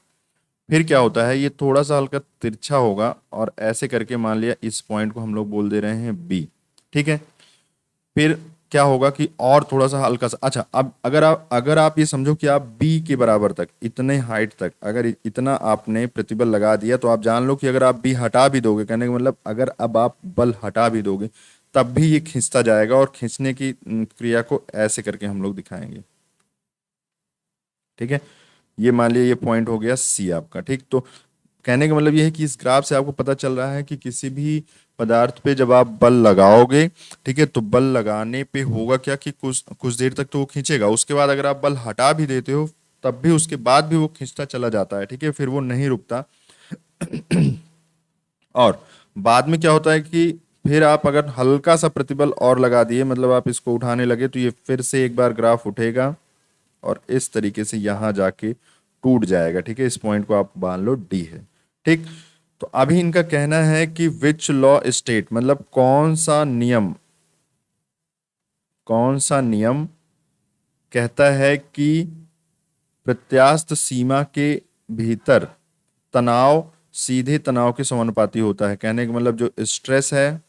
फिर क्या होता है, ये थोड़ा सा हल्का तिरछा होगा, और ऐसे करके मान लिया इस पॉइंट को हम लोग बोल दे रहे हैं B। ठीक है, फिर क्या होगा कि और थोड़ा सा हल्का सा, अच्छा अब अगर आप ये समझो कि आप बी के बराबर तक, इतने हाइट तक अगर इतना आपने प्रतिबल लगा दिया, तो आप जान लो कि अगर आप बी हटा भी दोगे, कहने का मतलब अगर अब आप बल हटा भी दोगे तब भी ये खींचता जाएगा, और खींचने की क्रिया को ऐसे करके हम लोग दिखाएंगे। ठीक है, ये मान लिया ये पॉइंट हो गया सी आपका। ठीक, तो कहने का मतलब ये है कि इस ग्राफ से आपको पता चल रहा है कि किसी भी पदार्थ पे जब आप बल लगाओगे, ठीक है, तो बल लगाने पे होगा क्या कि कुछ कुछ देर तक तो वो खींचेगा, उसके बाद अगर आप बल हटा भी देते हो तब भी उसके बाद भी वो खींचता चला जाता है। ठीक है, फिर वो नहीं रुकता। और बाद में क्या होता है कि फिर आप अगर हल्का सा प्रतिबल और लगा दिए, मतलब आप इसको उठाने लगे, तो ये फिर से एक बार ग्राफ उठेगा और इस तरीके से यहां जाके टूट जाएगा। ठीक है, इस पॉइंट को आप मान लो डी है। ठीक, तो अभी इनका कहना है कि विच लॉ स्टेट, मतलब कौन सा नियम कहता है कि प्रत्यास्थ सीमा के भीतर तनाव सीधे तनाव के समानुपाती होता है। कहने का मतलब जो स्ट्रेस है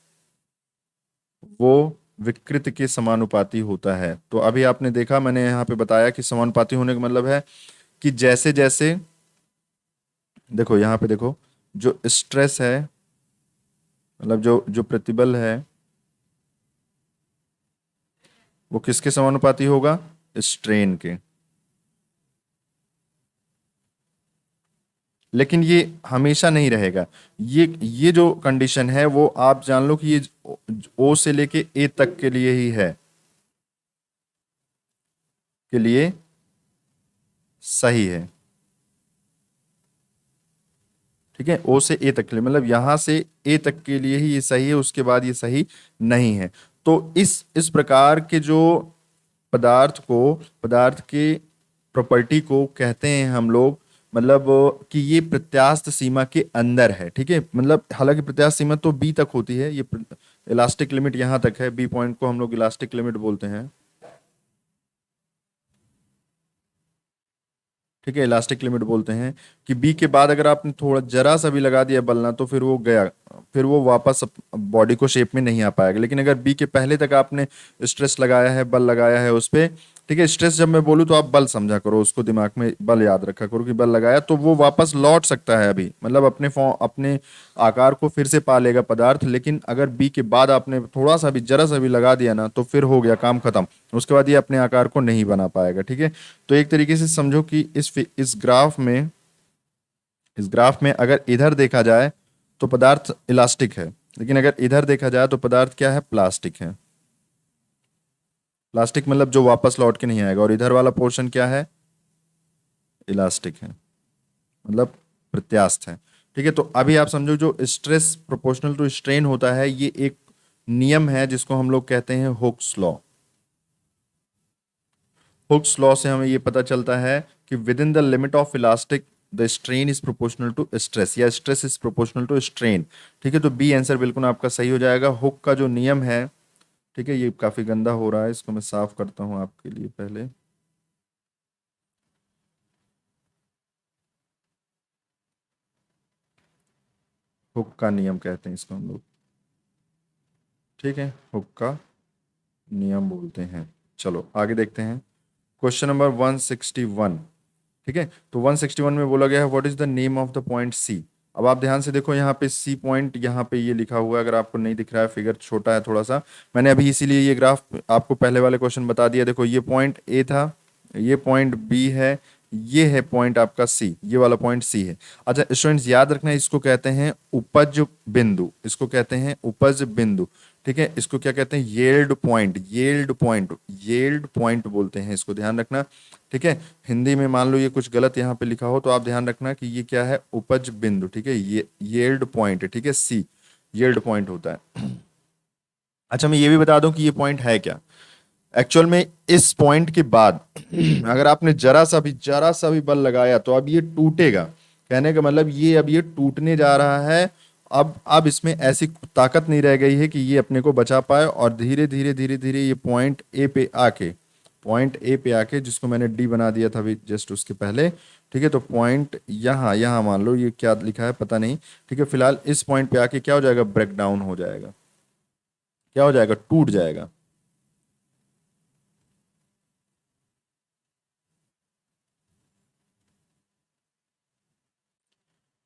वो विकृति के समानुपाती होता है। तो अभी आपने देखा, मैंने यहाँ पे बताया कि समानुपाती होने का मतलब है कि जैसे जैसे, देखो यहाँ पे देखो, जो स्ट्रेस है, मतलब जो जो प्रतिबल है वो किसके समानुपाती होगा, स्ट्रेन के। लेकिन ये हमेशा नहीं रहेगा, ये जो कंडीशन है वो आप जान लो कि ये O से लेके A तक के लिए ही है, के लिए सही है। ठीक है, ओ से ए तक के लिए, मतलब यहां से ए तक के लिए ही ये सही है, उसके बाद ये सही नहीं है। तो इस प्रकार के जो पदार्थ के प्रॉपर्टी को कहते हैं हम लोग, मतलब कि ये प्रत्यास्थ सीमा के अंदर है। ठीक है, मतलब हालांकि प्रत्यास्थ सीमा तो बी तक होती है, ये इलास्टिक लिमिट यहाँ तक है, बी पॉइंट को हम लोग इलास्टिक लिमिट बोलते हैं। ठीक है, इलास्टिक लिमिट बोलते हैं कि बी के बाद अगर आपने थोड़ा जरा सा भी लगा दिया बल ना, तो फिर वो गया, फिर वो वापस बॉडी को शेप में नहीं आ पाएगा। लेकिन अगर बी के पहले तक आपने स्ट्रेस लगाया है, बल लगाया है उस पे, ठीक है, स्ट्रेस जब मैं बोलूँ तो आप बल समझा करो, उसको दिमाग में बल याद रखा करो कि बल लगाया, तो वो वापस लौट सकता है अभी, मतलब अपने फॉर्म, अपने आकार को फिर से पा लेगा पदार्थ। लेकिन अगर बी के बाद आपने थोड़ा सा भी, जरा सा भी लगा दिया ना, तो फिर हो गया काम खत्म, उसके बाद ये अपने आकार को नहीं बना पाएगा। ठीक है, तो एक तरीके से समझो कि इस ग्राफ में अगर इधर देखा जाए तो पदार्थ इलास्टिक है, लेकिन अगर इधर देखा जाए तो पदार्थ क्या है, प्लास्टिक है। प्लास्टिक मतलब जो वापस लौट के नहीं आएगा, और इधर वाला पोर्शन क्या है, इलास्टिक है, मतलब प्रत्यास्थ है। ठीक है, तो अभी आप समझो जो स्ट्रेस प्रोपोर्शनल टू स्ट्रेन होता है, ये एक नियम है जिसको हम लोग कहते हैं हुक्स लॉ। हुक्स लॉ से हमें ये पता चलता है कि within the limit of elastic the strain is proportional to stress, या stress is proportional to strain. ठीक है, तो बी आंसर बिल्कुल आपका सही हो जाएगा। हुक का जो नियम है, ठीक है, ये काफी गंदा हो रहा है, इसको मैं साफ करता हूं आपके लिए पहले। हुक का नियम कहते हैं इसको हम लोग। ठीक है, हुक का नियम बोलते हैं। चलो आगे देखते हैं, क्वेश्चन नंबर 161। ठीक है, तो 161 में बोला गया है what is the name of the point C. अब आप ध्यान से देखो, यहाँ पे सी पॉइंट, यहाँ पे ये लिखा हुआ है, अगर आपको नहीं दिख रहा है, फिगर छोटा है थोड़ा सा, मैंने अभी इसीलिए ये ग्राफ आपको पहले वाले क्वेश्चन बता दिया। देखो ये पॉइंट ए था, ये पॉइंट बी है, ये है पॉइंट आपका सी, ये वाला पॉइंट सी है। अच्छा स्टूडेंट्स याद रखना, इसको कहते हैं उपज बिंदु, इसको कहते हैं उपज बिंदु। ठीक है, इसको क्या कहते हैं, येल्ड पॉइंट बोलते हैं, इसको ध्यान रखना। ठीक है, हिंदी में मान लो ये कुछ गलत यहाँ पे लिखा हो तो आप ध्यान रखना कि ये क्या है, उपज बिंदु। ठीक है, ये येल्ड पॉइंट है। ठीक है, सी येल्ड पॉइंट होता है। अच्छा मैं ये भी बता दूं कि ये पॉइंट है क्या। एक्चुअल में इस पॉइंट के बाद अगर आपने जरा सा भी बल लगाया तो अब ये टूटेगा। कहने का मतलब ये अब ये टूटने जा रहा है। अब इसमें ऐसी ताकत नहीं रह गई है कि ये अपने को बचा पाए, और धीरे धीरे धीरे धीरे ये पॉइंट ए पे आके जिसको मैंने डी बना दिया था अभी जस्ट उसके पहले। ठीक है, तो पॉइंट यहाँ यहाँ मान लो ये क्या लिखा है पता नहीं। ठीक है, फिलहाल इस पॉइंट पे आके क्या हो जाएगा, ब्रेक डाउन हो जाएगा, क्या हो जाएगा, टूट जाएगा।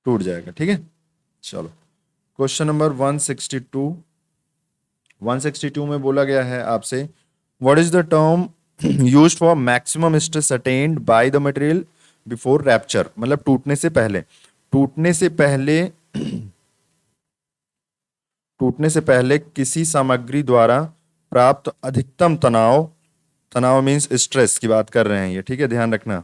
टूट जाएगा। ठीक है, चलो क्वेश्चन नंबर 162। 162 में बोला गया है आपसे what is the term used for maximum stress attend by the material before rapture, मतलब टूटने से पहले टूटने से पहले किसी सामग्री द्वारा प्राप्त अधिकतम तनाव, तनाव मीन्स स्ट्रेस की बात कर रहे हैं ये। ठीक है, ध्यान रखना,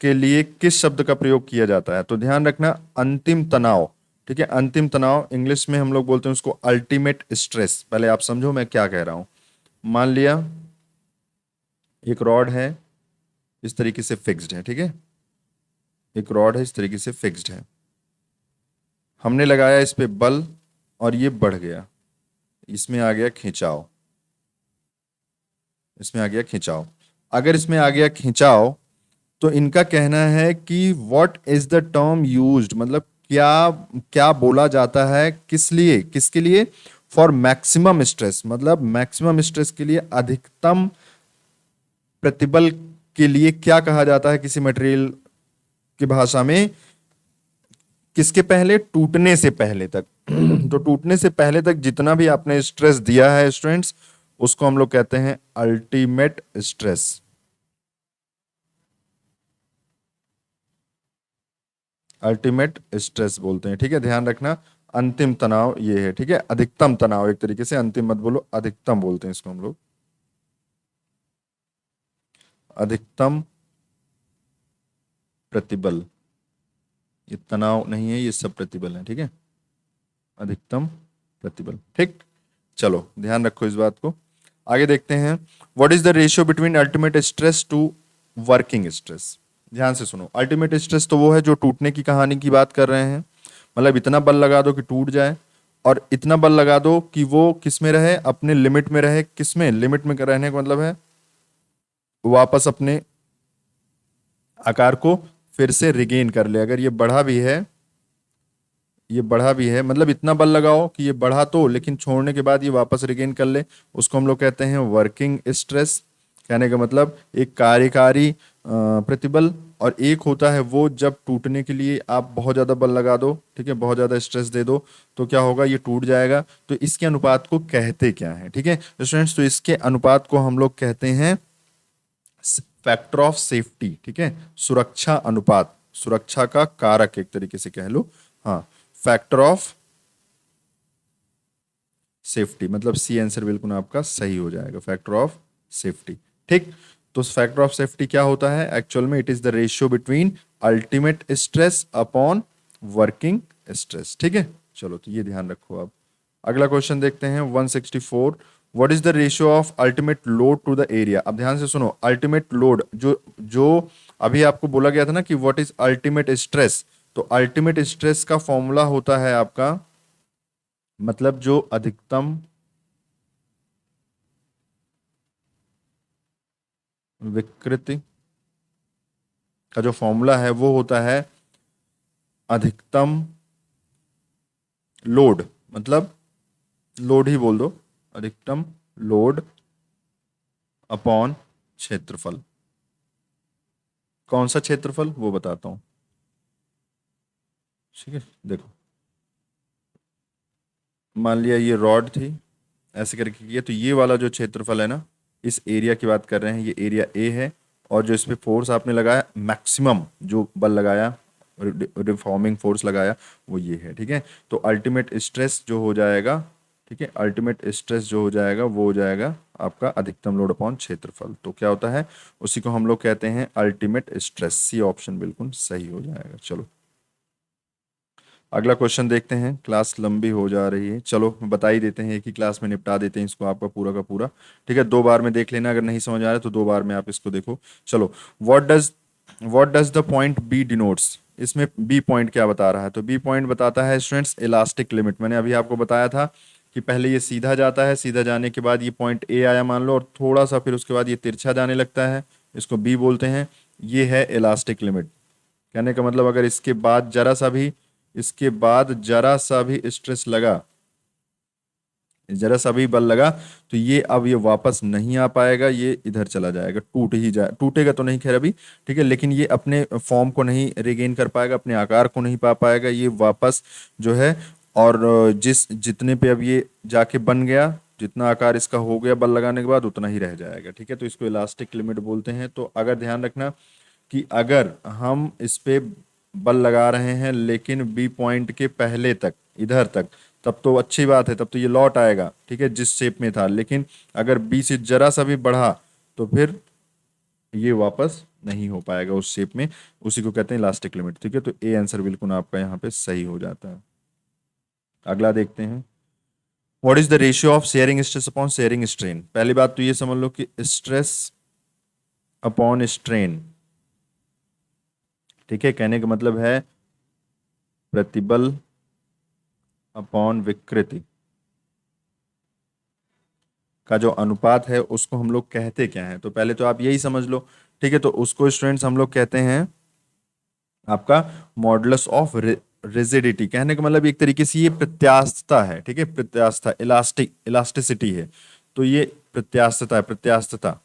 के लिए किस शब्द का प्रयोग किया जाता है, तो ध्यान रखना अंतिम तनाव। ठीक है, अंतिम तनाव इंग्लिश में हम लोग बोलते हैं उसको अल्टीमेट स्ट्रेस। पहले आप समझो मैं क्या कह रहा हूं। मान लिया एक रॉड है, इस तरीके से फिक्स्ड है। ठीक है, एक रॉड है इस तरीके से फिक्स्ड है, हमने लगाया इस पे बल और ये बढ़ गया, इसमें आ गया खिंचाव, इसमें आ गया खिंचाव। अगर इसमें आ गया खिंचाव तो इनका कहना है कि what is the term used, मतलब क्या क्या बोला जाता है, किस लिए, किसके लिए, फॉर मैक्सिमम स्ट्रेस, मतलब मैक्सिमम स्ट्रेस के लिए, अधिकतम प्रतिबल के लिए क्या कहा जाता है किसी मटेरियल की भाषा में, किसके पहले, टूटने से पहले तक। तो टूटने से पहले तक जितना भी आपने स्ट्रेस दिया है स्टूडेंट्स, उसको हम लोग कहते हैं अल्टीमेट स्ट्रेस। अल्टीमेट स्ट्रेस बोलते हैं। ठीक है, ध्यान रखना अंतिम तनाव ये है। ठीक है, अधिकतम तनाव, एक तरीके से अंतिम मत बोलो, अधिकतम बोलते हैं इसको हम लोग। अधिकतम प्रतिबल, ये तनाव नहीं है, ये सब प्रतिबल है, ठीक है, अधिकतम प्रतिबल, ठीक। चलो ध्यान रखो इस बात को। आगे देखते हैं, what is the ratio between ultimate stress to working stress. ध्यान से सुनो, अल्टीमेट स्ट्रेस तो वो है जो टूटने की कहानी की बात कर रहे हैं, मतलब इतना बल लगा दो कि टूट जाए, और इतना बल लगा दो कि वो किस में रहे, अपने लिमिट में रहे। किस में? लिमिट में रहने का मतलब है वापस अपने आकार को फिर से रिगेन कर ले। अगर ये बढ़ा भी है, ये बढ़ा भी है, मतलब इतना बल लगाओ कि ये बढ़ा तो, लेकिन छोड़ने के बाद ये वापस रिगेन कर ले, उसको हम लोग कहते हैं वर्किंग स्ट्रेस। कहने का मतलब एक कार्यकारी प्रतिबल, और एक होता है वो जब टूटने के लिए आप बहुत ज़्यादा बल लगा दो, ठीक है, बहुत ज़्यादा स्ट्रेस दे दो, तो क्या होगा, ये टूट जाएगा। तो इसके अनुपात को कहते क्या है, ठीक है स्टूडेंट्स, तो इसके अनुपात को हम लोग कहते हैं फैक्टर ऑफ सेफ्टी, ठीक है, सुरक्षा अनुपात, सुरक्षा का कारक एक तरीके से कह लो, हाँ, फैक्टर ऑफ सेफ्टी, मतलब सी आंसर बिल्कुल आपका सही हो जाएगा, फैक्टर ऑफ सेफ्टी, ठीक। तो फैक्टर ऑफ सेफ्टी क्या होता है एक्चुअल में? It is the ratio between ultimate stress upon working stress, ठीक है। चलो तो ये ध्यान रखो आप। अगला क्वेश्चन देखते हैं 164, what is the ratio of ultimate load to the area. अब ध्यान से सुनो, अल्टीमेट लोड जो जो अभी आपको बोला गया था ना कि व्हाट इज अल्टीमेट स्ट्रेस, तो अल्टीमेट स्ट्रेस का फॉर्मूला होता है आपका, मतलब जो अधिकतम विकृति का जो फॉर्मूला है वो होता है अधिकतम लोड, मतलब लोड ही बोल दो, अधिकतम लोड अपॉन क्षेत्रफल। कौन सा क्षेत्रफल वो बताता हूं, ठीक है। देखो, मान लिया ये रॉड थी, ऐसे करके किया, तो ये वाला जो क्षेत्रफल है ना, इस एरिया की बात कर रहे हैं, ये एरिया ए है, और जो इस पे फोर्स आपने लगाया, मैक्सिमम जो बल लगाया, रिफॉर्मिंग फोर्स लगाया, वो ये है, ठीक है। तो अल्टीमेट स्ट्रेस जो हो जाएगा, ठीक है, अल्टीमेट स्ट्रेस जो हो जाएगा वो हो जाएगा आपका अधिकतम लोड अपॉन क्षेत्रफल। तो क्या होता है, उसी को हम लोग कहते हैं अल्टीमेट स्ट्रेस। सी ऑप्शन बिल्कुल सही हो जाएगा। चलो अगला क्वेश्चन देखते हैं, क्लास लंबी हो जा रही है, चलो बता ही देते हैं, एक ही क्लास में निपटा देते हैं इसको आपका पूरा का पूरा, ठीक है। दो बार में देख लेना, अगर नहीं समझ आ रहा है तो दो बार में आप इसको देखो। चलो, what does the point B denotes, इसमें बी पॉइंट क्या बता रहा है, तो बी पॉइंट बताता है स्टूडेंट्स इलास्टिक लिमिट। मैंने अभी आपको बताया था कि पहले ये सीधा जाता है, सीधा जाने के बाद ये पॉइंट ए आया मान लो, और थोड़ा सा फिर उसके बाद ये तिरछा जाने लगता है, इसको बी बोलते हैं, ये है इलास्टिक लिमिट। कहने का मतलब अगर इसके बाद जरा सा भी स्ट्रेस लगा, जरा सा भी बल लगा, तो ये अब ये वापस नहीं आ पाएगा, ये इधर चला जाएगा, टूट ही जाए, टूटेगा तो नहीं खैर अभी, ठीक है, लेकिन ये अपने फॉर्म को नहीं रिगेन कर पाएगा, अपने आकार को नहीं पा पाएगा, ये वापस जो है, और जितने पे अब ये जाके बन गया, जितना आकार इसका हो गया बल लगाने के बाद, उतना ही रह जाएगा, ठीक है। तो इसको इलास्टिक लिमिट बोलते हैं। तो अगर ध्यान रखना कि अगर हम इस पे बल लगा रहे हैं, लेकिन बी पॉइंट के पहले तक, इधर तक, तब तो अच्छी बात है, तब तो ये लौट आएगा, ठीक है, जिस शेप में था। लेकिन अगर बी से जरा सा भी बढ़ा, तो फिर ये वापस नहीं हो पाएगा उस शेप में, उसी को कहते हैं इलास्टिक लिमिट, ठीक है। तो ए आंसर बिल्कुल आपका यहाँ पे सही हो जाता है। अगला देखते हैं, what is the ratio of sharing stress upon sharing strain. पहली बात तो ये समझ लो कि स्ट्रेस अपॉन स्ट्रेन, ठीक है, कहने का मतलब है प्रतिबल अपॉन विकृति का जो अनुपात है, उसको हम लोग कहते क्या है। तो पहले तो आप यही समझ लो, ठीक है, तो उसको स्टूडेंट्स हम लोग कहते हैं आपका मॉडुलस ऑफ रिजिडिटी। कहने का मतलब एक तरीके से ये प्रत्यास्थता है, ठीक है, प्रत्यास्थता, इलास्टिसिटी है, तो ये प्रत्यास्थता है, प्रत्यास्थता,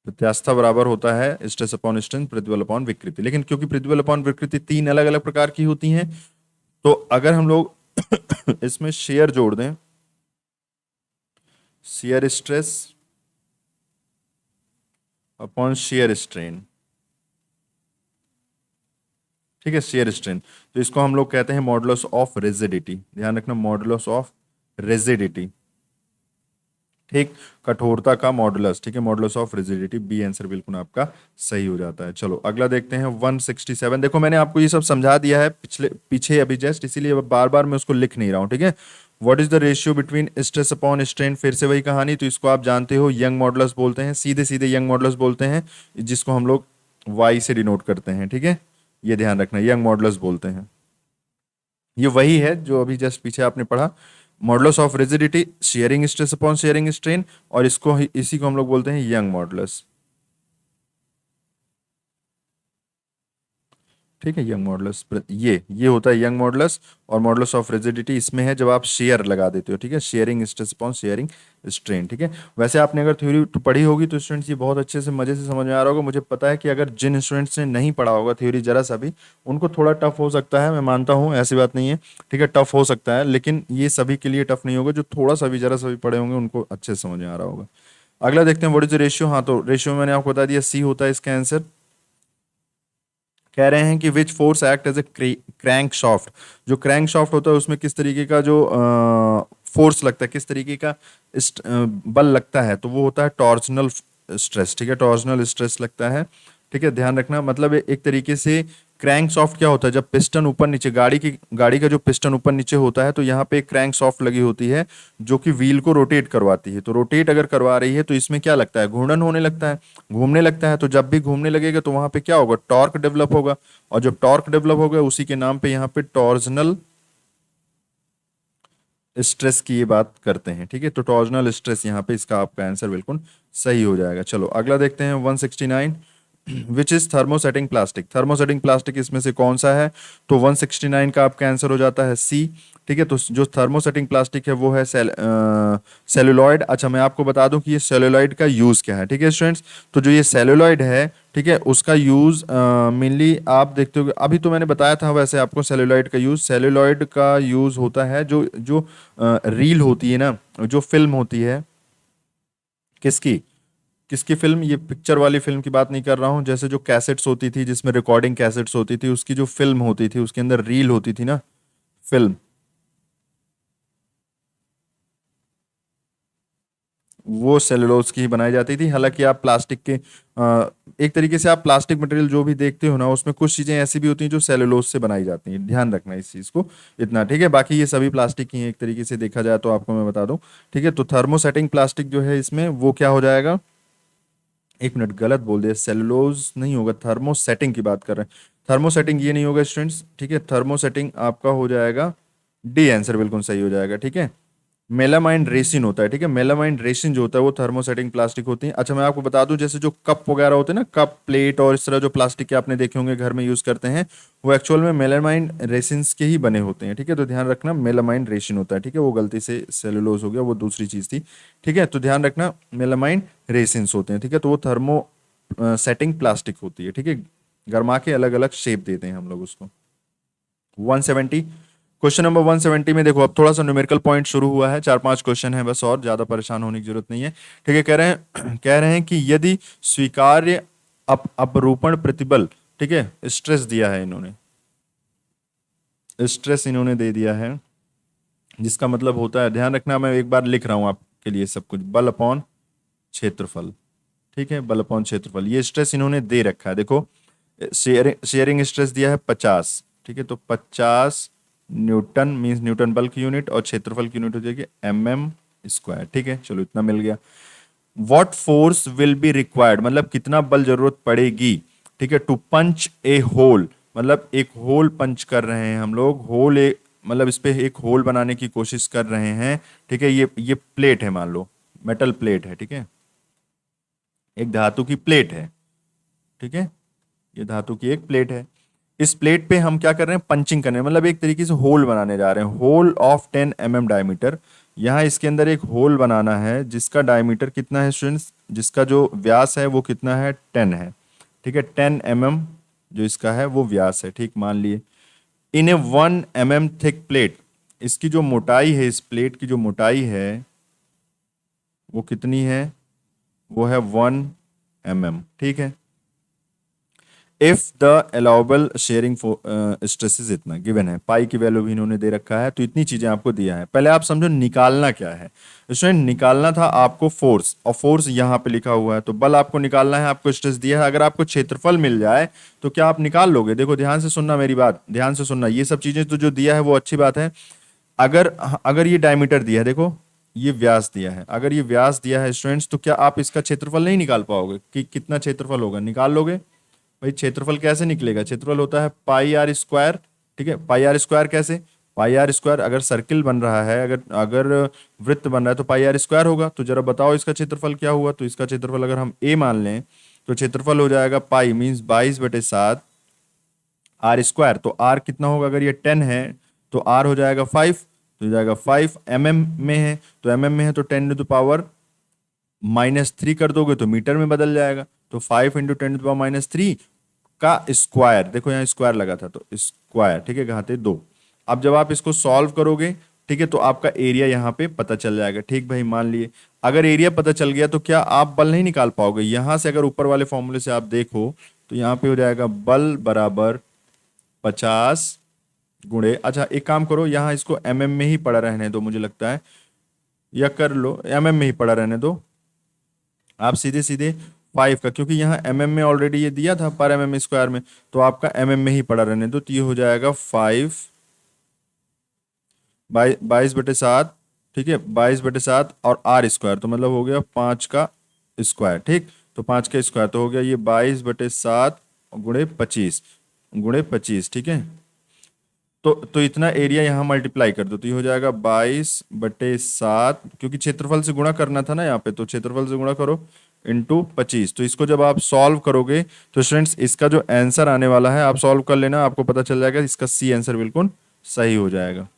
प्रत्यास्थता बराबर होता है स्ट्रेस अपॉन स्ट्रेन, प्रतिबल अपॉन विकृति। लेकिन क्योंकि प्रतिबल अपॉन विकृति तीन अलग अलग प्रकार की होती हैं, तो अगर हम लोग इसमें शेयर जोड़ दें, shear stress upon shear strain, ठीक है, शेयर स्ट्रेन, तो इसको हम लोग कहते हैं मॉडुलस ऑफ रिजिडिटी। ध्यान रखना, मॉडुलस ऑफ रिजिडिटी, ठीक, कठोरता का मॉडुलस, ठीक है, modulus of rigidity, B answer बिल्कुल आपका सही हो जाता है। चलो अगला देखते हैं 167। देखो मैंने आपको ये सब समझा दिया है पिछले पीछे अभी जस्ट, इसीलिए अब बार बार मैं उसको लिख नहीं रहा हूँ, ठीक है। What is the ratio between stress upon strain, फिर से वही कहानी, तो इसको आप जानते हो यंग मॉडुलस बोलते हैं, सीधे सीधे यंग मॉडुलस बोलते हैं, जिसको हम लोग वाई से डिनोट करते हैं, ठीक है, ये ध्यान रखना, यंग मॉडुलस बोलते हैं। ये वही है जो अभी जस्ट पीछे आपने पढ़ा, modulus of rigidity, sharing stress upon sharing strain, और इसी को हम लोग बोलते हैं यंग मॉडुलस, ठीक है, यंग मॉडुलस, ये होता है यंग मॉडुलस। और मॉडुलस ऑफ रिजिडिटी इसमें है जब आप शेयर लगा देते हो, ठीक है, sharing stress upon sharing strain, ठीक है। वैसे आपने अगर थ्योरी तो पढ़ी होगी तो स्टूडेंट्स ये बहुत अच्छे से मजे से समझ में आ रहा होगा। मुझे पता है कि अगर जिन स्टूडेंट्स ने नहीं पढ़ा होगा थ्योरी जरा सा भी, उनको थोड़ा टफ हो सकता है, मैं मानता हूँ, ऐसी बात नहीं है, ठीक है, टफ हो सकता है, लेकिन ये सभी के लिए टफ नहीं होगा, जो थोड़ा सा भी जरा सा भी पढ़े होंगे उनको अच्छे से समझ में आ रहा होगा। अगला देखते हैं व्हाट इज रेशियो। हाँ, तो रेशियो मैंने आपको बता दिया, सी होता है इसका आंसर। कह रहे हैं कि which force act as a crank shaft, जो क्रैंक शाफ्ट होता है उसमें किस तरीके का जो फोर्स लगता है, किस तरीके का बल लगता है, तो वो होता है टॉर्जनल स्ट्रेस, ठीक है, टॉर्जनल स्ट्रेस लगता है, ठीक है, ध्यान रखना। मतलब एक तरीके से क्रैंक सॉफ्ट क्या होता है, जब पिस्टन ऊपर नीचे, गाड़ी का जो पिस्टन ऊपर नीचे होता है, तो यहाँ पे एक क्रैंक सॉफ्ट लगी होती है जो कि व्हील को रोटेट करवाती है। तो रोटेट अगर करवा रही है तो इसमें क्या लगता है, घूर्णन होने लगता है, घूमने लगता है। तो जब भी घूमने लगेगा तो वहां पे क्या होगा, टॉर्क डेवलप होगा, और जब टॉर्क डेवलप होगा उसी के नाम पे यहाँ पे टॉर्जनल स्ट्रेस की ये बात करते हैं, ठीक है। तो टॉर्जनल स्ट्रेस यहाँ पे इसका आपका आंसर बिल्कुल सही हो जाएगा। चलो अगला देखते हैं 169, which is thermosetting plastic. Thermosetting plastic इसमें से कौन सा है, तो 169 का आपका आंसर हो जाता है सी, ठीक है। तो जो थर्मोसेटिंग प्लास्टिक है वो है सेलुलॉइड। अच्छा मैं आपको बता दूं कि ये सेलुलॉइड का यूज क्या है, ठीक है स्टूडेंट्स। तो जो ये सेलुलॉइड है, ठीक है, उसका यूज मेनली आप देखते हो, अभी तो मैंने बताया था वैसे आपको सेलुलॉइड का यूज। सेलुलॉइड का यूज होता है जो जो रील होती है ना, जो फिल्म होती है, किसकी किसकी फिल्म, ये पिक्चर वाली फिल्म की बात नहीं कर रहा हूँ, जैसे जो कैसेट्स होती थी, जिसमें रिकॉर्डिंग कैसेट्स होती थी, उसकी जो फिल्म होती थी उसके अंदर रील होती थी ना, फिल्म, वो सेलुलोज की ही बनाई जाती थी। हालांकि आप प्लास्टिक के एक तरीके से आप प्लास्टिक मटेरियल जो भी देखते हो ना, उसमें कुछ चीजें ऐसी भी होती हैं जो सेलुलोज से बनाई जाती हैं, ध्यान रखना इस चीज को, इतना, ठीक है। बाकी ये सभी प्लास्टिक ही हैं एक तरीके से देखा जाए तो, आपको मैं बता दूं, ठीक है। तो थर्मोसेटिंग प्लास्टिक जो है इसमें वो क्या हो जाएगा, एक मिनट, गलत बोल दिया, सेलुलोज नहीं होगा, थर्मोसेटिंग की बात कर रहे हैं, थर्मोसेटिंग ये नहीं होगा स्टूडेंट्स, ठीक है। थर्मोसेटिंग आपका हो जाएगा डी आंसर, बिल्कुल सही हो जाएगा, ठीक है। मेलामाइन रेसिन होता है, ठीक है, मेलामाइन रेसिन जो होता है वो थर्मोसेटिंग प्लास्टिक होती है। अच्छा मैं आपको बता दूं, जैसे जो कप वगैरह होते हैं ना, कप प्लेट और इस तरह जो प्लास्टिक के आपने देखे होंगे घर में यूज करते हैं, वो एक्चुअल में मेलामाइन रेसिन्स के ही बने होते हैं, ठीक है। तो ध्यान रखना मेलामाइन रेसिन होता है, ठीक है, वो गलती से सेलुलोज हो गया, वो दूसरी चीज थी, ठीक है। तो ध्यान रखना मेलामाइन रेसिन्स होते हैं, ठीक है। तो वो थर्मो सेटिंग प्लास्टिक होती है, ठीक है, गर्मा के अलग अलग शेप देते हैं हम लोग उसको। 170, क्वेश्चन नंबर 170 में देखो, अब थोड़ा सा न्यूमेरिकल पॉइंट शुरू हुआ है, चार पांच क्वेश्चन है बस, और ज्यादा परेशान होने की जरूरत नहीं है, ठीक है। कह रहे हैं कह रहे हैं कि यदि स्वीकार्य अपरूपण प्रतिबल, ठीक है, स्ट्रेस दिया है इन्होंने, स्ट्रेस इन्होंने दे दिया है, जिसका मतलब होता है, ध्यान रखना मैं एक बार लिख रहा हूं आपके लिए सब कुछ, बल अपॉन क्षेत्रफल, ठीक है, बल अपॉन क्षेत्रफल, ये स्ट्रेस इन्होंने दे रखा है। देखो शेयरिंग स्ट्रेस दिया है 50, ठीक है, तो 50 न्यूटन मींस न्यूटन बल की यूनिट, और क्षेत्रफल की यूनिट हो जाएगी एमएम स्क्वायर, ठीक है। चलो इतना मिल गया। What force will be required, मतलब कितना बल जरूरत पड़ेगी, ठीक है, टू पंच ए होल, मतलब एक होल पंच कर रहे हैं हम लोग, होल मतलब इस पे एक होल बनाने की कोशिश कर रहे हैं, ठीक है। ये प्लेट है, मान लो मेटल प्लेट है, ठीक है, एक धातु की प्लेट है, ठीक है, ये धातु की एक प्लेट है। इस प्लेट पे हम क्या कर रहे हैं, पंचिंग कर रहे हैं, मतलब एक तरीके से होल बनाने जा रहे हैं, होल ऑफ 10 mm डायमीटर। यहाँ इसके अंदर एक होल बनाना है जिसका डायमीटर कितना है स्टूडेंट्स, जिसका जो व्यास है वो कितना है, 10 है, ठीक है, 10 mm जो इसका है वो व्यास है, ठीक, मान लिए। इन ए 1 mm थिक प्लेट, इसकी जो मोटाई है, इस प्लेट की जो मोटाई है वो कितनी है, वो है 1 mm, ठीक है। If the allowable sharing stresses इतना गिवन है, पाई की वैल्यू भी इन्होंने दे रखा है, तो इतनी चीजें आपको दिया है। पहले आप समझो निकालना क्या है। स्टूडेंट निकालना था आपको फोर्स, और फोर्स यहाँ पे लिखा हुआ है, तो बल आपको निकालना है, आपको स्ट्रेस दिया है। अगर आपको क्षेत्रफल मिल जाए तो क्या आप निकाल लोगे? देखो ध्यान से सुनना मेरी बात, ध्यान से सुनना, ये सब चीजें तो जो दिया है वो अच्छी बात है। अगर अगर ये डायमीटर दिया है, देखो ये व्यास दिया है, अगर ये व्यास दिया है स्टूडेंट्स, तो क्या आप इसका क्षेत्रफल नहीं निकाल पाओगे कि कितना क्षेत्रफल होगा? निकाल लोगे भाई। क्षेत्रफल कैसे निकलेगा? क्षेत्रफल होता है पाई आर स्क्वायर। ठीक है, पाई आर स्क्वायर कैसे? पाई आर स्क्वायर, अगर सर्किल बन रहा है, अगर अगर वृत्त बन रहा है तो पाई आर स्क्वायर होगा। तो जरा बताओ इसका क्षेत्रफल क्या हुआ? तो इसका क्षेत्रफल अगर हम ए मान लें तो क्षेत्रफल हो जाएगा पाई मीन्स 22/7 आर स्क्वायर। तो आर कितना होगा? अगर ये 10 है तो आर हो जाएगा 5, तो हो जाएगा 5 में है, तो में है तो 10⁻³ कर दोगे तो मीटर में बदल जाएगा। तो 5 × 10⁻³ का स्क्वायर, देखो यहाँ स्क्वायर लगा था तो स्क्वायर, ठीक है, घाते 2। अब जब आप इसको सॉल्व करोगे, ठीक है, तो आपका एरिया यहाँ पे पता चल जाएगा। ठीक भाई, मान लिए अगर एरिया पता चल गया तो क्या आप बल नहीं निकाल पाओगे? यहां से अगर ऊपर वाले फॉर्मूले से आप देखो तो यहाँ पे हो जाएगा बल बराबर 50 गुणे, अच्छा एक काम करो, यहाँ इसको में ही पड़ा रहने दो, मुझे लगता है, या कर लो में ही पड़ा रहने दो आप, सीधे सीधे 5 का, क्योंकि यहाँ में ऑलरेडी ये दिया था पर स्क्वायर में, तो आपका में ही पड़ा रहने दो। तो ये हो जाएगा 5 22/7, ठीक है, 22/7 और आर स्क्वायर, तो मतलब हो गया 5 का स्क्वायर। ठीक, तो 5 का स्क्वायर तो हो गया ये 22/7 गुणे 25, ठीक है। तो इतना एरिया यहाँ मल्टीप्लाई कर दो, तो ये हो जाएगा 22/7, क्योंकि क्षेत्रफल से गुणा करना था ना यहाँ पे, तो क्षेत्रफल से गुणा करो इंटू 25। तो इसको जब आप सॉल्व करोगे तो स्टूडेंट्स इसका जो आंसर आने वाला है आप सॉल्व कर लेना, आपको पता चल जाएगा, इसका सी आंसर बिल्कुल सही हो जाएगा।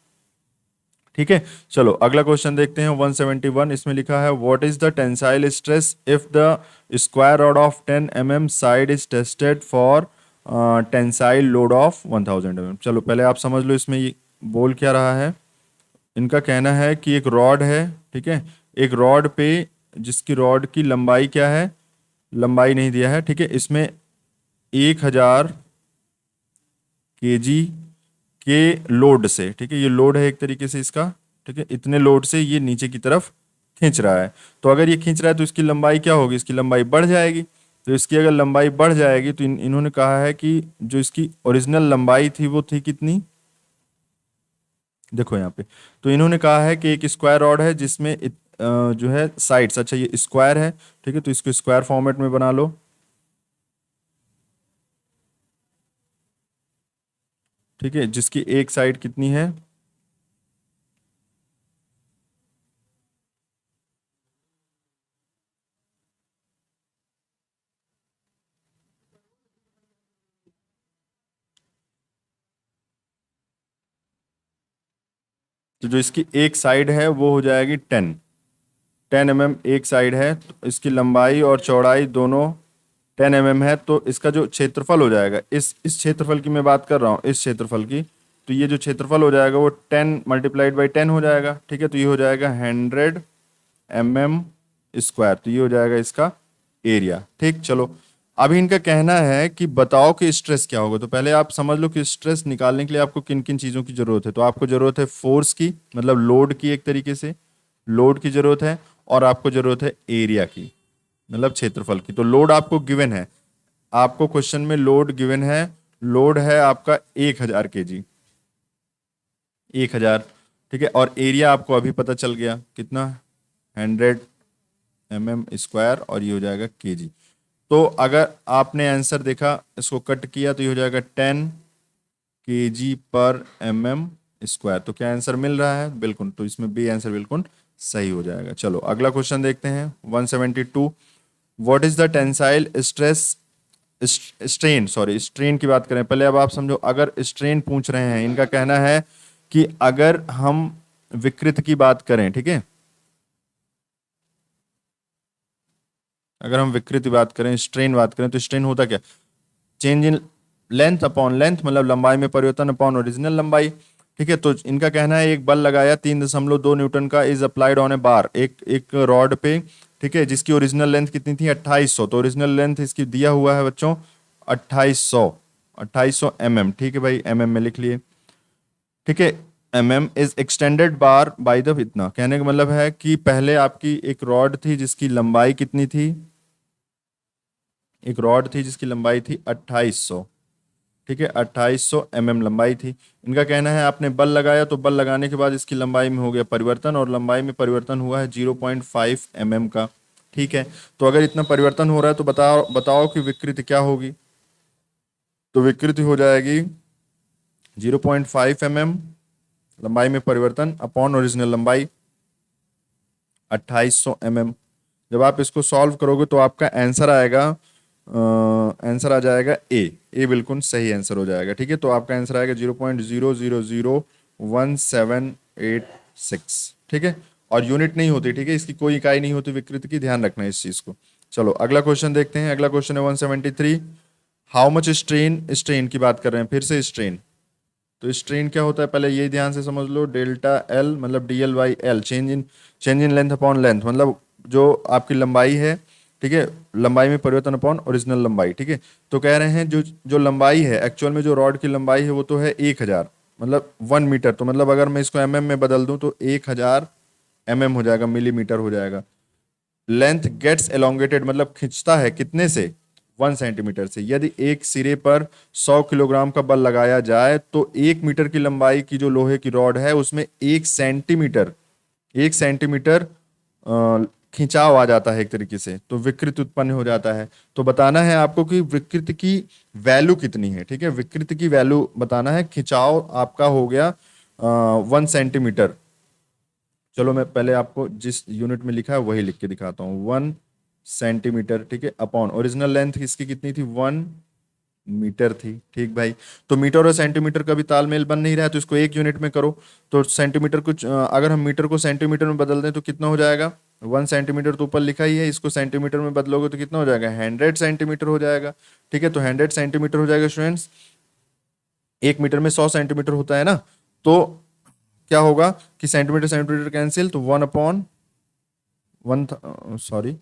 ठीक है, चलो अगला क्वेश्चन देखते हैं 171। इसमें लिखा है what is the tensile stress if the square rod of 10 mm side is tested for tensile load of 1000 mm। चलो पहले आप समझ लो इसमें ये बोल क्या रहा है। इनका कहना है कि एक रॉड है, ठीक है, एक रॉड पे, जिसकी रॉड की लंबाई क्या है? लंबाई नहीं दिया है, ठीक है, इसमें 1000 kg के लोड से, ठीक है, ये लोड है एक तरीके से इसका, ठीक है, इतने लोड से ये नीचे की तरफ खींच रहा है। तो अगर ये खींच रहा है तो इसकी लंबाई क्या होगी? इसकी लंबाई बढ़ जाएगी। तो इसकी अगर लंबाई बढ़ जाएगी तो इन्होंने कहा है कि जो इसकी ओरिजिनल लंबाई थी वो थी कितनी? देखो यहाँ पे, तो इन्होंने कहा है कि एक स्क्वायर रॉड है जिसमें जो है साइड्स, अच्छा ये स्क्वायर है, ठीक है, तो इसको स्क्वायर फॉर्मेट में बना लो, ठीक है, जिसकी एक साइड कितनी है? तो जो इसकी एक साइड है वो हो जाएगी 10 mm एक साइड है, तो इसकी लंबाई और चौड़ाई दोनों 10 mm है, तो इसका जो क्षेत्रफल हो जाएगा, इस क्षेत्रफल की मैं बात कर रहा हूँ, इस क्षेत्रफल की, तो ये जो क्षेत्रफल हो जाएगा वो 10 × 10 हो जाएगा, ठीक है, तो ये हो जाएगा 100 mm स्क्वायर, तो ये हो जाएगा इसका एरिया। ठीक, चलो अभी इनका कहना है कि बताओ कि स्ट्रेस क्या होगा। तो पहले आप समझ लो कि स्ट्रेस निकालने के लिए आपको किन किन चीज़ों की जरूरत है। तो आपको जरूरत है फोर्स की, मतलब लोड की, एक तरीके से लोड की जरूरत है, और आपको जरूरत है एरिया की, मतलब क्षेत्रफल की। तो लोड आपको गिवन है, आपको क्वेश्चन में लोड गिवन है, लोड है आपका 1000 kg, 1000, ठीक है, और एरिया आपको अभी पता चल गया कितना, 100 mm स्क्वायर, और ये हो जाएगा kg। तो अगर आपने आंसर देखा, इसको कट किया तो ये हो जाएगा 10 kg/mm स्क्वायर। तो क्या आंसर मिल रहा है? बिल्कुल, तो इसमें बी आंसर बिल्कुल सही हो जाएगा। चलो अगला क्वेश्चन देखते हैं 172। What is the tensile stress strain की बात करें पहले। अब आप समझो, अगर स्ट्रेन पूछ रहे हैं, इनका कहना है कि अगर हम विकृत की बात करें, ठीक है, अगर हम विकृति बात करें, स्ट्रेन बात करें, तो स्ट्रेन होता क्या? Change in length upon length, मतलब लंबाई में परिवर्तन अपॉन ओरिजिनल लंबाई, ठीक है। तो इनका कहना है एक बल लगाया 3.2 न्यूटन का, इज अप्लाइड ऑन ए बार, एक रॉड पे, ठीक है, जिसकी ओरिजिनल लेंथ कितनी थी? 2800। तो ओरिजिनल लेंथ इसकी दिया हुआ है बच्चों 2800 mm, ठीक है भाई, mm में लिख लिए, ठीक है। mm is extended bar by the, इतना कहने का मतलब है कि पहले आपकी एक रॉड थी जिसकी लंबाई कितनी थी, एक रॉड थी जिसकी लंबाई थी 2800, ठीक है, 2800 mm लंबाई थी। इनका कहना है आपने बल लगाया तो बल लगाने के बाद इसकी लंबाई में हो गया परिवर्तन, और लंबाई में परिवर्तन हुआ है 0.5 mm का, ठीक है। तो अगर इतना परिवर्तन हो रहा है तो बताओ बताओ कि विकृति क्या होगी। तो विकृति हो जाएगी 0.5 mm लंबाई में परिवर्तन अपॉन ओरिजिनल लंबाई 2800 mm। जब आप इसको सॉल्व करोगे तो आपका आंसर आएगा, आंसर आ जाएगा ए बिल्कुल सही आंसर हो जाएगा, ठीक है। तो आपका आंसर आएगा 0.000178 ठीक है। और यूनिट नहीं होती, ठीक है, इसकी कोई इकाई नहीं होती विकृति की, ध्यान रखना है इस चीज को। चलो अगला क्वेश्चन देखते हैं। अगला क्वेश्चन है 173, हाउ मच स्ट्रेन, स्ट्रेन की बात कर रहे हैं, फिर से स्ट्रेन। तो स्ट्रेन क्या होता है पहले ये ध्यान से समझ लो, डेल्टा एल मतलब D L by L, change in length upon length, मतलब जो आपकी लंबाई है, ठीक है, लंबाई में परिवर्तन अपॉन ओरिजिनल लंबाई, ठीक है। तो कह रहे हैं जो जो लंबाई है एक्चुअल में, जो रॉड की लंबाई है वो तो है 1000, मतलब 1 मीटर, तो मतलब अगर मैं इसको mm में बदल दूं तो 1000 mm हो जाएगा, मिलीमीटर हो जाएगा। लेंथ गेट्स एलोंगेटेड मतलब खिंचता है कितने से, 1 सेंटीमीटर से। यदि एक सिरे पर 100 किलोग्राम का बल लगाया जाए तो 1 मीटर की लंबाई की जो लोहे की रॉड है उसमें 1 सेंटीमीटर, 1 सेंटीमीटर खिंचाव आ जाता है एक तरीके से, तो विकृति उत्पन्न हो जाता है। तो बताना है आपको कि विकृति की वैल्यू कितनी है, ठीक है, विकृति की वैल्यू बताना है। खिंचाव आपका हो गया 1 सेंटीमीटर। चलो मैं पहले आपको जिस यूनिट में लिखा है वही लिख के दिखाता हूँ, 1 सेंटीमीटर, ठीक है, अपॉन ओरिजिनल लेंथ इसकी कितनी थी, 1 मीटर थी, ठीक भाई। तो मीटर और सेंटीमीटर का भी तालमेल बन नहीं रहा है तो इसको एक यूनिट में करो। तो सेंटीमीटर को अगर हम मीटर को सेंटीमीटर में बदल दें तो कितना हो जाएगा, 1 सेंटीमीटर तो ऊपर लिखा ही है, इसको सेंटीमीटर में बदलोगे तो कितना हो जाएगा, 100 सेंटीमीटर हो जाएगा, ठीक है। तो 100 सेंटीमीटर हो जाएगा स्टूडेंट्स, 1 मीटर में 100 सेंटीमीटर होता है ना, तो क्या होगा कि सेंटीमीटर सेंटीमीटर कैंसिल, तो 1/1, सॉरी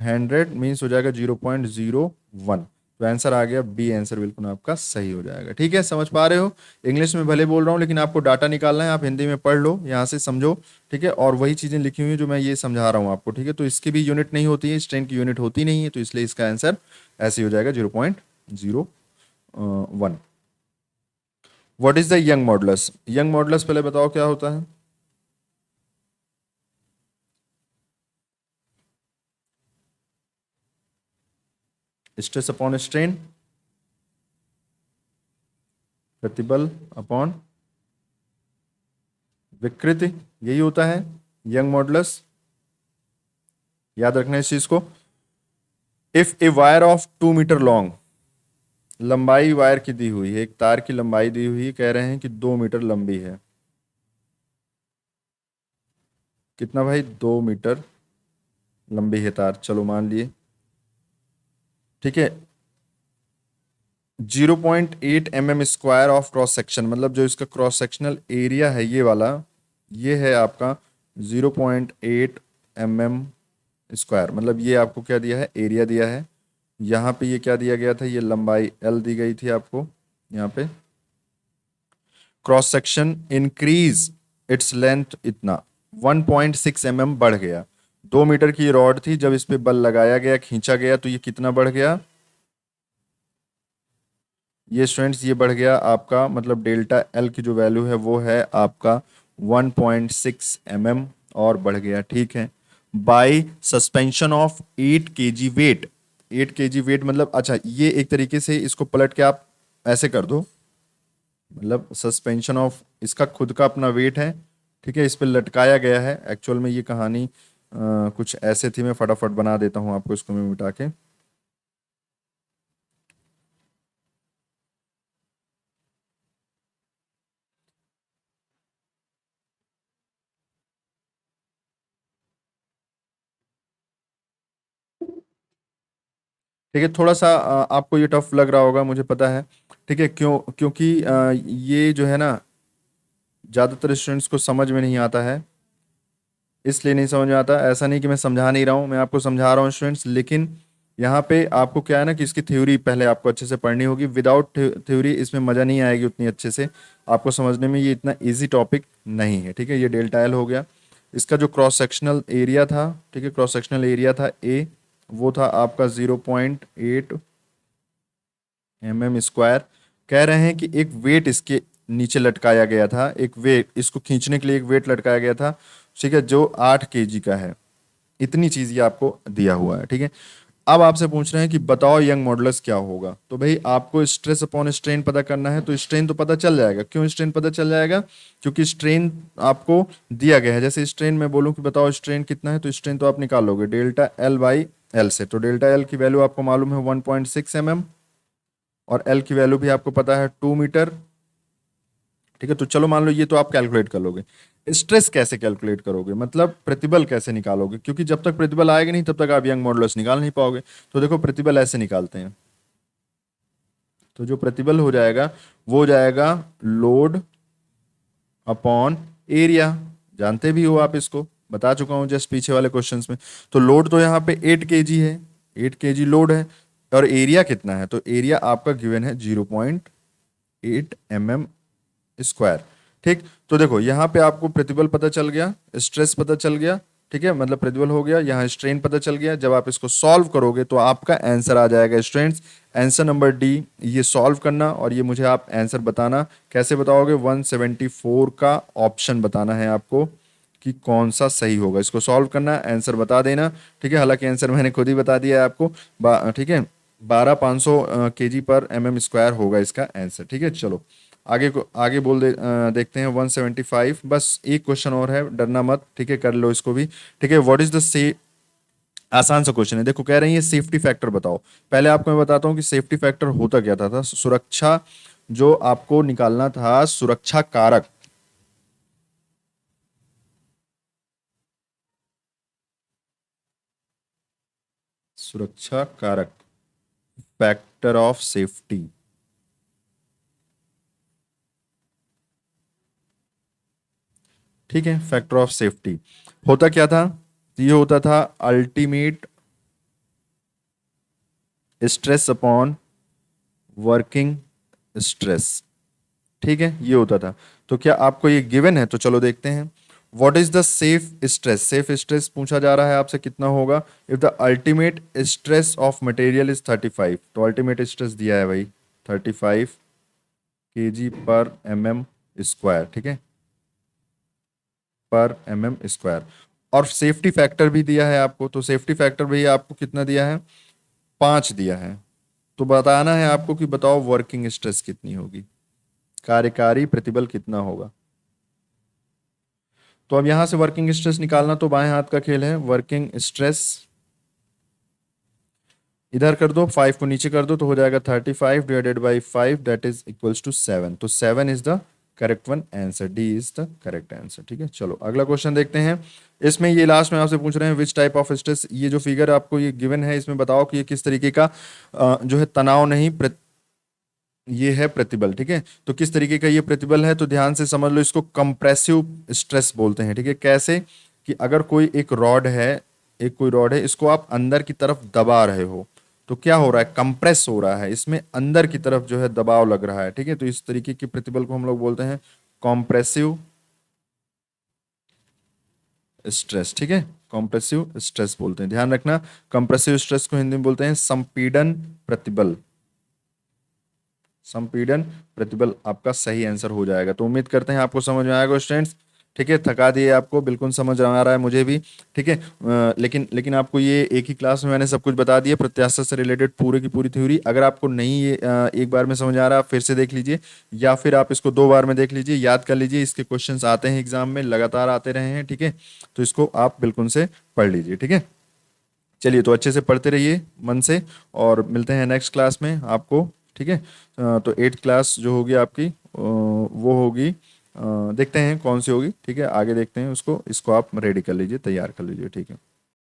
100 मीन्स हो जाएगा 0.01। तो आंसर आ गया बी, आंसर बिल्कुल आपका सही हो जाएगा, ठीक है। समझ पा रहे हो, इंग्लिश में भले बोल रहा हूँ लेकिन आपको डाटा निकालना है, आप हिंदी में पढ़ लो, यहाँ से समझो, ठीक है। और वही चीजें लिखी हुई हैं जो मैं ये समझा रहा हूँ आपको, ठीक है। तो इसकी भी यूनिट नहीं होती है, स्ट्रेन की यूनिट होती नहीं है, तो इसलिए इसका आंसर ऐसे ही हो जाएगा 0.01। What is the young modulus, young modulus पहले बताओ क्या होता है। स्ट्रेस अपॉन स्ट्रेन, प्रतिबल अपॉन विकृति, यही होता है यंग मॉडुलस, याद रखना इस चीज को। If a wire of 2 meter long, लंबाई वायर की दी हुई है, एक तार की लंबाई दी हुई है, कह रहे हैं कि 2 मीटर लंबी है, कितना भाई, 2 मीटर लंबी है तार, चलो मान लिए, ठीक है। 0.8 mm square of cross section, मतलब जो इसका क्रॉस सेक्शनल एरिया है ये वाला, ये है आपका 0.8 mm स्क्वायर, मतलब ये आपको क्या दिया है, एरिया दिया है। यहाँ पे ये क्या दिया गया था, ये लंबाई L दी गई थी आपको, यहाँ पे cross section increase its length, इतना 1.6 mm बढ़ गया। 2 मीटर की रॉड थी, जब इस पे बल लगाया गया, खींचा गया, तो ये कितना बढ़ गया, ये स्टूडेंट्स ये बढ़ गया आपका, मतलब डेल्टा एल की जो वैल्यू है वो है आपका 1.6 mm और बढ़ गया, ठीक है। By suspension of 8 kg weight, 8 kg weight मतलब, अच्छा ये एक तरीके से इसको पलट के आप ऐसे कर दो, मतलब सस्पेंशन ऑफ, इसका खुद का अपना वेट है, ठीक है, इस पे लटकाया गया है। एक्चुअल में ये कहानी कुछ ऐसे थी, मैं फटाफट बना देता हूँ आपको इसको मैं मिटा के। ठीक है, थोड़ा सा आपको ये टफ लग रहा होगा मुझे पता है, ठीक है, क्यों, क्योंकि ये जो है ना ज़्यादातर स्टूडेंट्स को समझ में नहीं आता है, इसलिए नहीं समझ में आता। ऐसा नहीं कि मैं समझा नहीं रहा हूँ, मैं आपको समझा रहा हूँ स्टूडेंट्स, लेकिन यहाँ पे आपको क्या है ना कि इसकी थ्योरी पहले आपको अच्छे से पढ़नी होगी। विदाउट थ्योरी इसमें मज़ा नहीं आएगी उतनी अच्छे से, आपको समझने में ये इतना इजी टॉपिक नहीं है। ठीक है, ये डेल्टा एल हो गया। इसका जो क्रॉस सेक्शनल एरिया था, ठीक है, क्रॉस सेक्शनल एरिया था ए, वो था आपका 0.8 mm²। कह रहे हैं कि एक वेट इसके नीचे लटकाया गया था, एक वेट, इसको खींचने के लिए एक वेट लटकाया गया था, ठीक है, जो 8 kg का है। इतनी चीज ये आपको दिया हुआ है। ठीक है, अब आपसे पूछ रहे हैं कि बताओ यंग मॉडुलस क्या होगा। तो भाई आपको स्ट्रेस अपॉन स्ट्रेन पता करना है, तो स्ट्रेन तो पता चल जाएगा। क्यों स्ट्रेन पता चल जाएगा? क्योंकि स्ट्रेन आपको दिया गया है। जैसे स्ट्रेन में बोलूं कि बताओ स्ट्रेन कितना है, तो स्ट्रेन तो आप निकालोगे डेल्टा एल बाई एल से। तो डेल्टा एल की वैल्यू आपको मालूम है 1.6 mm, और एल की वैल्यू भी आपको पता है 2 मीटर। ठीक है, तो चलो मान लो ये तो आप कैलकुलेट कर लोगे। स्ट्रेस कैसे कैलकुलेट करोगे, मतलब प्रतिबल कैसे निकालोगे? क्योंकि जब तक प्रतिबल आएगा नहीं तब तक आप यंग मॉडुलस निकाल नहीं पाओगे। तो देखो प्रतिबल ऐसे निकालते हैं। तो जो प्रतिबल हो जाएगा वो हो जाएगा लोड अपॉन एरिया। जानते भी हो आप, इसको बता चुका हूं जस्ट पीछे वाले क्वेश्चंस में। तो लोड तो यहाँ पे 8 kg है, 8 kg लोड है, और एरिया कितना है? तो एरिया आपका गिवन है 0.8 mm²। ठीक, तो देखो यहाँ पे आपको प्रतिबल पता चल गया, स्ट्रेस पता चल गया, ठीक है, मतलब प्रतिबल हो गया, यहाँ स्ट्रेन पता चल गया। जब आप इसको सॉल्व करोगे तो आपका आंसर आ जाएगा स्टूडेंट्स, आंसर नंबर डी। ये सॉल्व करना और ये मुझे आप आंसर बताना। कैसे बताओगे? 174 का ऑप्शन बताना है आपको कि कौन सा सही होगा। इसको सॉल्व करना, आंसर बता देना। ठीक है, हालांकि आंसर मैंने खुद ही बता दिया है आपको। ठीक है, 12,500 kg पर mm² होगा इसका आंसर। ठीक है, चलो आगे देखते हैं 175। बस एक क्वेश्चन और है, डरना मत। ठीक है, कर लो इसको भी। ठीक है, व्हाट इज द से आसान सा क्वेश्चन है। देखो कह रही है सेफ्टी फैक्टर बताओ। पहले आपको मैं बताता हूँ कि सेफ्टी फैक्टर होता क्या था सुरक्षा, जो आपको निकालना था सुरक्षा कारक। सुरक्षा कारक, फैक्टर ऑफ सेफ्टी। ठीक है, फैक्टर ऑफ सेफ्टी होता क्या था? ये होता था ultimate stress upon working stress. ठीक है, ये होता था। तो क्या आपको ये गिवन है? तो चलो देखते हैं। What is the safe stress? Safe stress पूछा जा रहा है आपसे, कितना होगा? If the ultimate stress of material is 35। तो अल्टीमेट स्ट्रेस दिया है भाई 35 kg पर mm²। ठीक है, पर mm²। और सेफ्टी फैक्टर भी दिया है आपको। तो सेफ्टी फैक्टर भी आपको कितना दिया है? 5 दिया है। तो बताना है आपको कि बताओ वर्किंग स्ट्रेस कितनी होगी, कार्यकारी प्रतिबल कितना होगा। तो अब यहां से वर्किंग स्ट्रेस निकालना तो बाएं हाथ का खेल है। वर्किंग स्ट्रेस इधर कर दो, 5 को नीचे कर दो, तो हो जाएगा 35 divided by 5, that is equals to 7। तो 7 is the correct one answer, D is the correct answer. ठीक है, चलो अगला क्वेश्चन देखते हैं। इसमें ये लास्ट में आपसे पूछ रहे हैं विच टाइप ऑफ स्ट्रेस। ये जो फिगर आपको ये गिवन है, इसमें बताओ कि ये किस तरीके का जो है तनाव नहीं, ये है प्रतिबल। ठीक है, तो किस तरीके का ये प्रतिबल है? तो ध्यान से समझ लो, इसको कंप्रेसिव स्ट्रेस बोलते हैं। ठीक है, कैसे कि अगर कोई एक रॉड है, एक कोई रॉड है, इसको आप अंदर की तरफ दबा रहे हो, तो क्या हो रहा है? कंप्रेस हो रहा है, इसमें अंदर की तरफ जो है दबाव लग रहा है। ठीक है, तो इस तरीके की प्रतिबल को हम लोग बोलते हैं कॉम्प्रेसिव स्ट्रेस। ठीक है, कॉम्प्रेसिव स्ट्रेस बोलते हैं, ध्यान रखना। कंप्रेसिव स्ट्रेस को हिंदी में बोलते हैं संपीड़न प्रतिबल। संपीड़न प्रतिबल आपका सही आंसर हो जाएगा। तो उम्मीद करते हैं आपको समझ में आएगा स्टूडेंट्स। ठीक है, थका दिए आपको, बिल्कुल समझ आ रहा है मुझे भी। ठीक है, लेकिन लेकिन आपको ये एक ही क्लास में मैंने सब कुछ बता दिया, प्रत्याशा से रिलेटेड पूरे की पूरी थ्योरी। अगर आपको नहीं ये एक बार में समझ आ रहा है, आप फिर से देख लीजिए, या फिर आप इसको 2 बार में देख लीजिए, याद कर लीजिए। इसके क्वेश्चंस आते हैं एग्जाम में, लगातार आते रहे हैं। ठीक है, तो इसको आप बिल्कुल से पढ़ लीजिए। ठीक है, चलिए, तो अच्छे से पढ़ते रहिए मन से, और मिलते हैं नेक्स्ट क्लास में आपको। ठीक है, तो 8th क्लास जो होगी आपकी वो होगी, देखते हैं कौन सी होगी। ठीक है, आगे देखते हैं उसको, इसको आप रेडी कर लीजिए, तैयार कर लीजिए। ठीक है।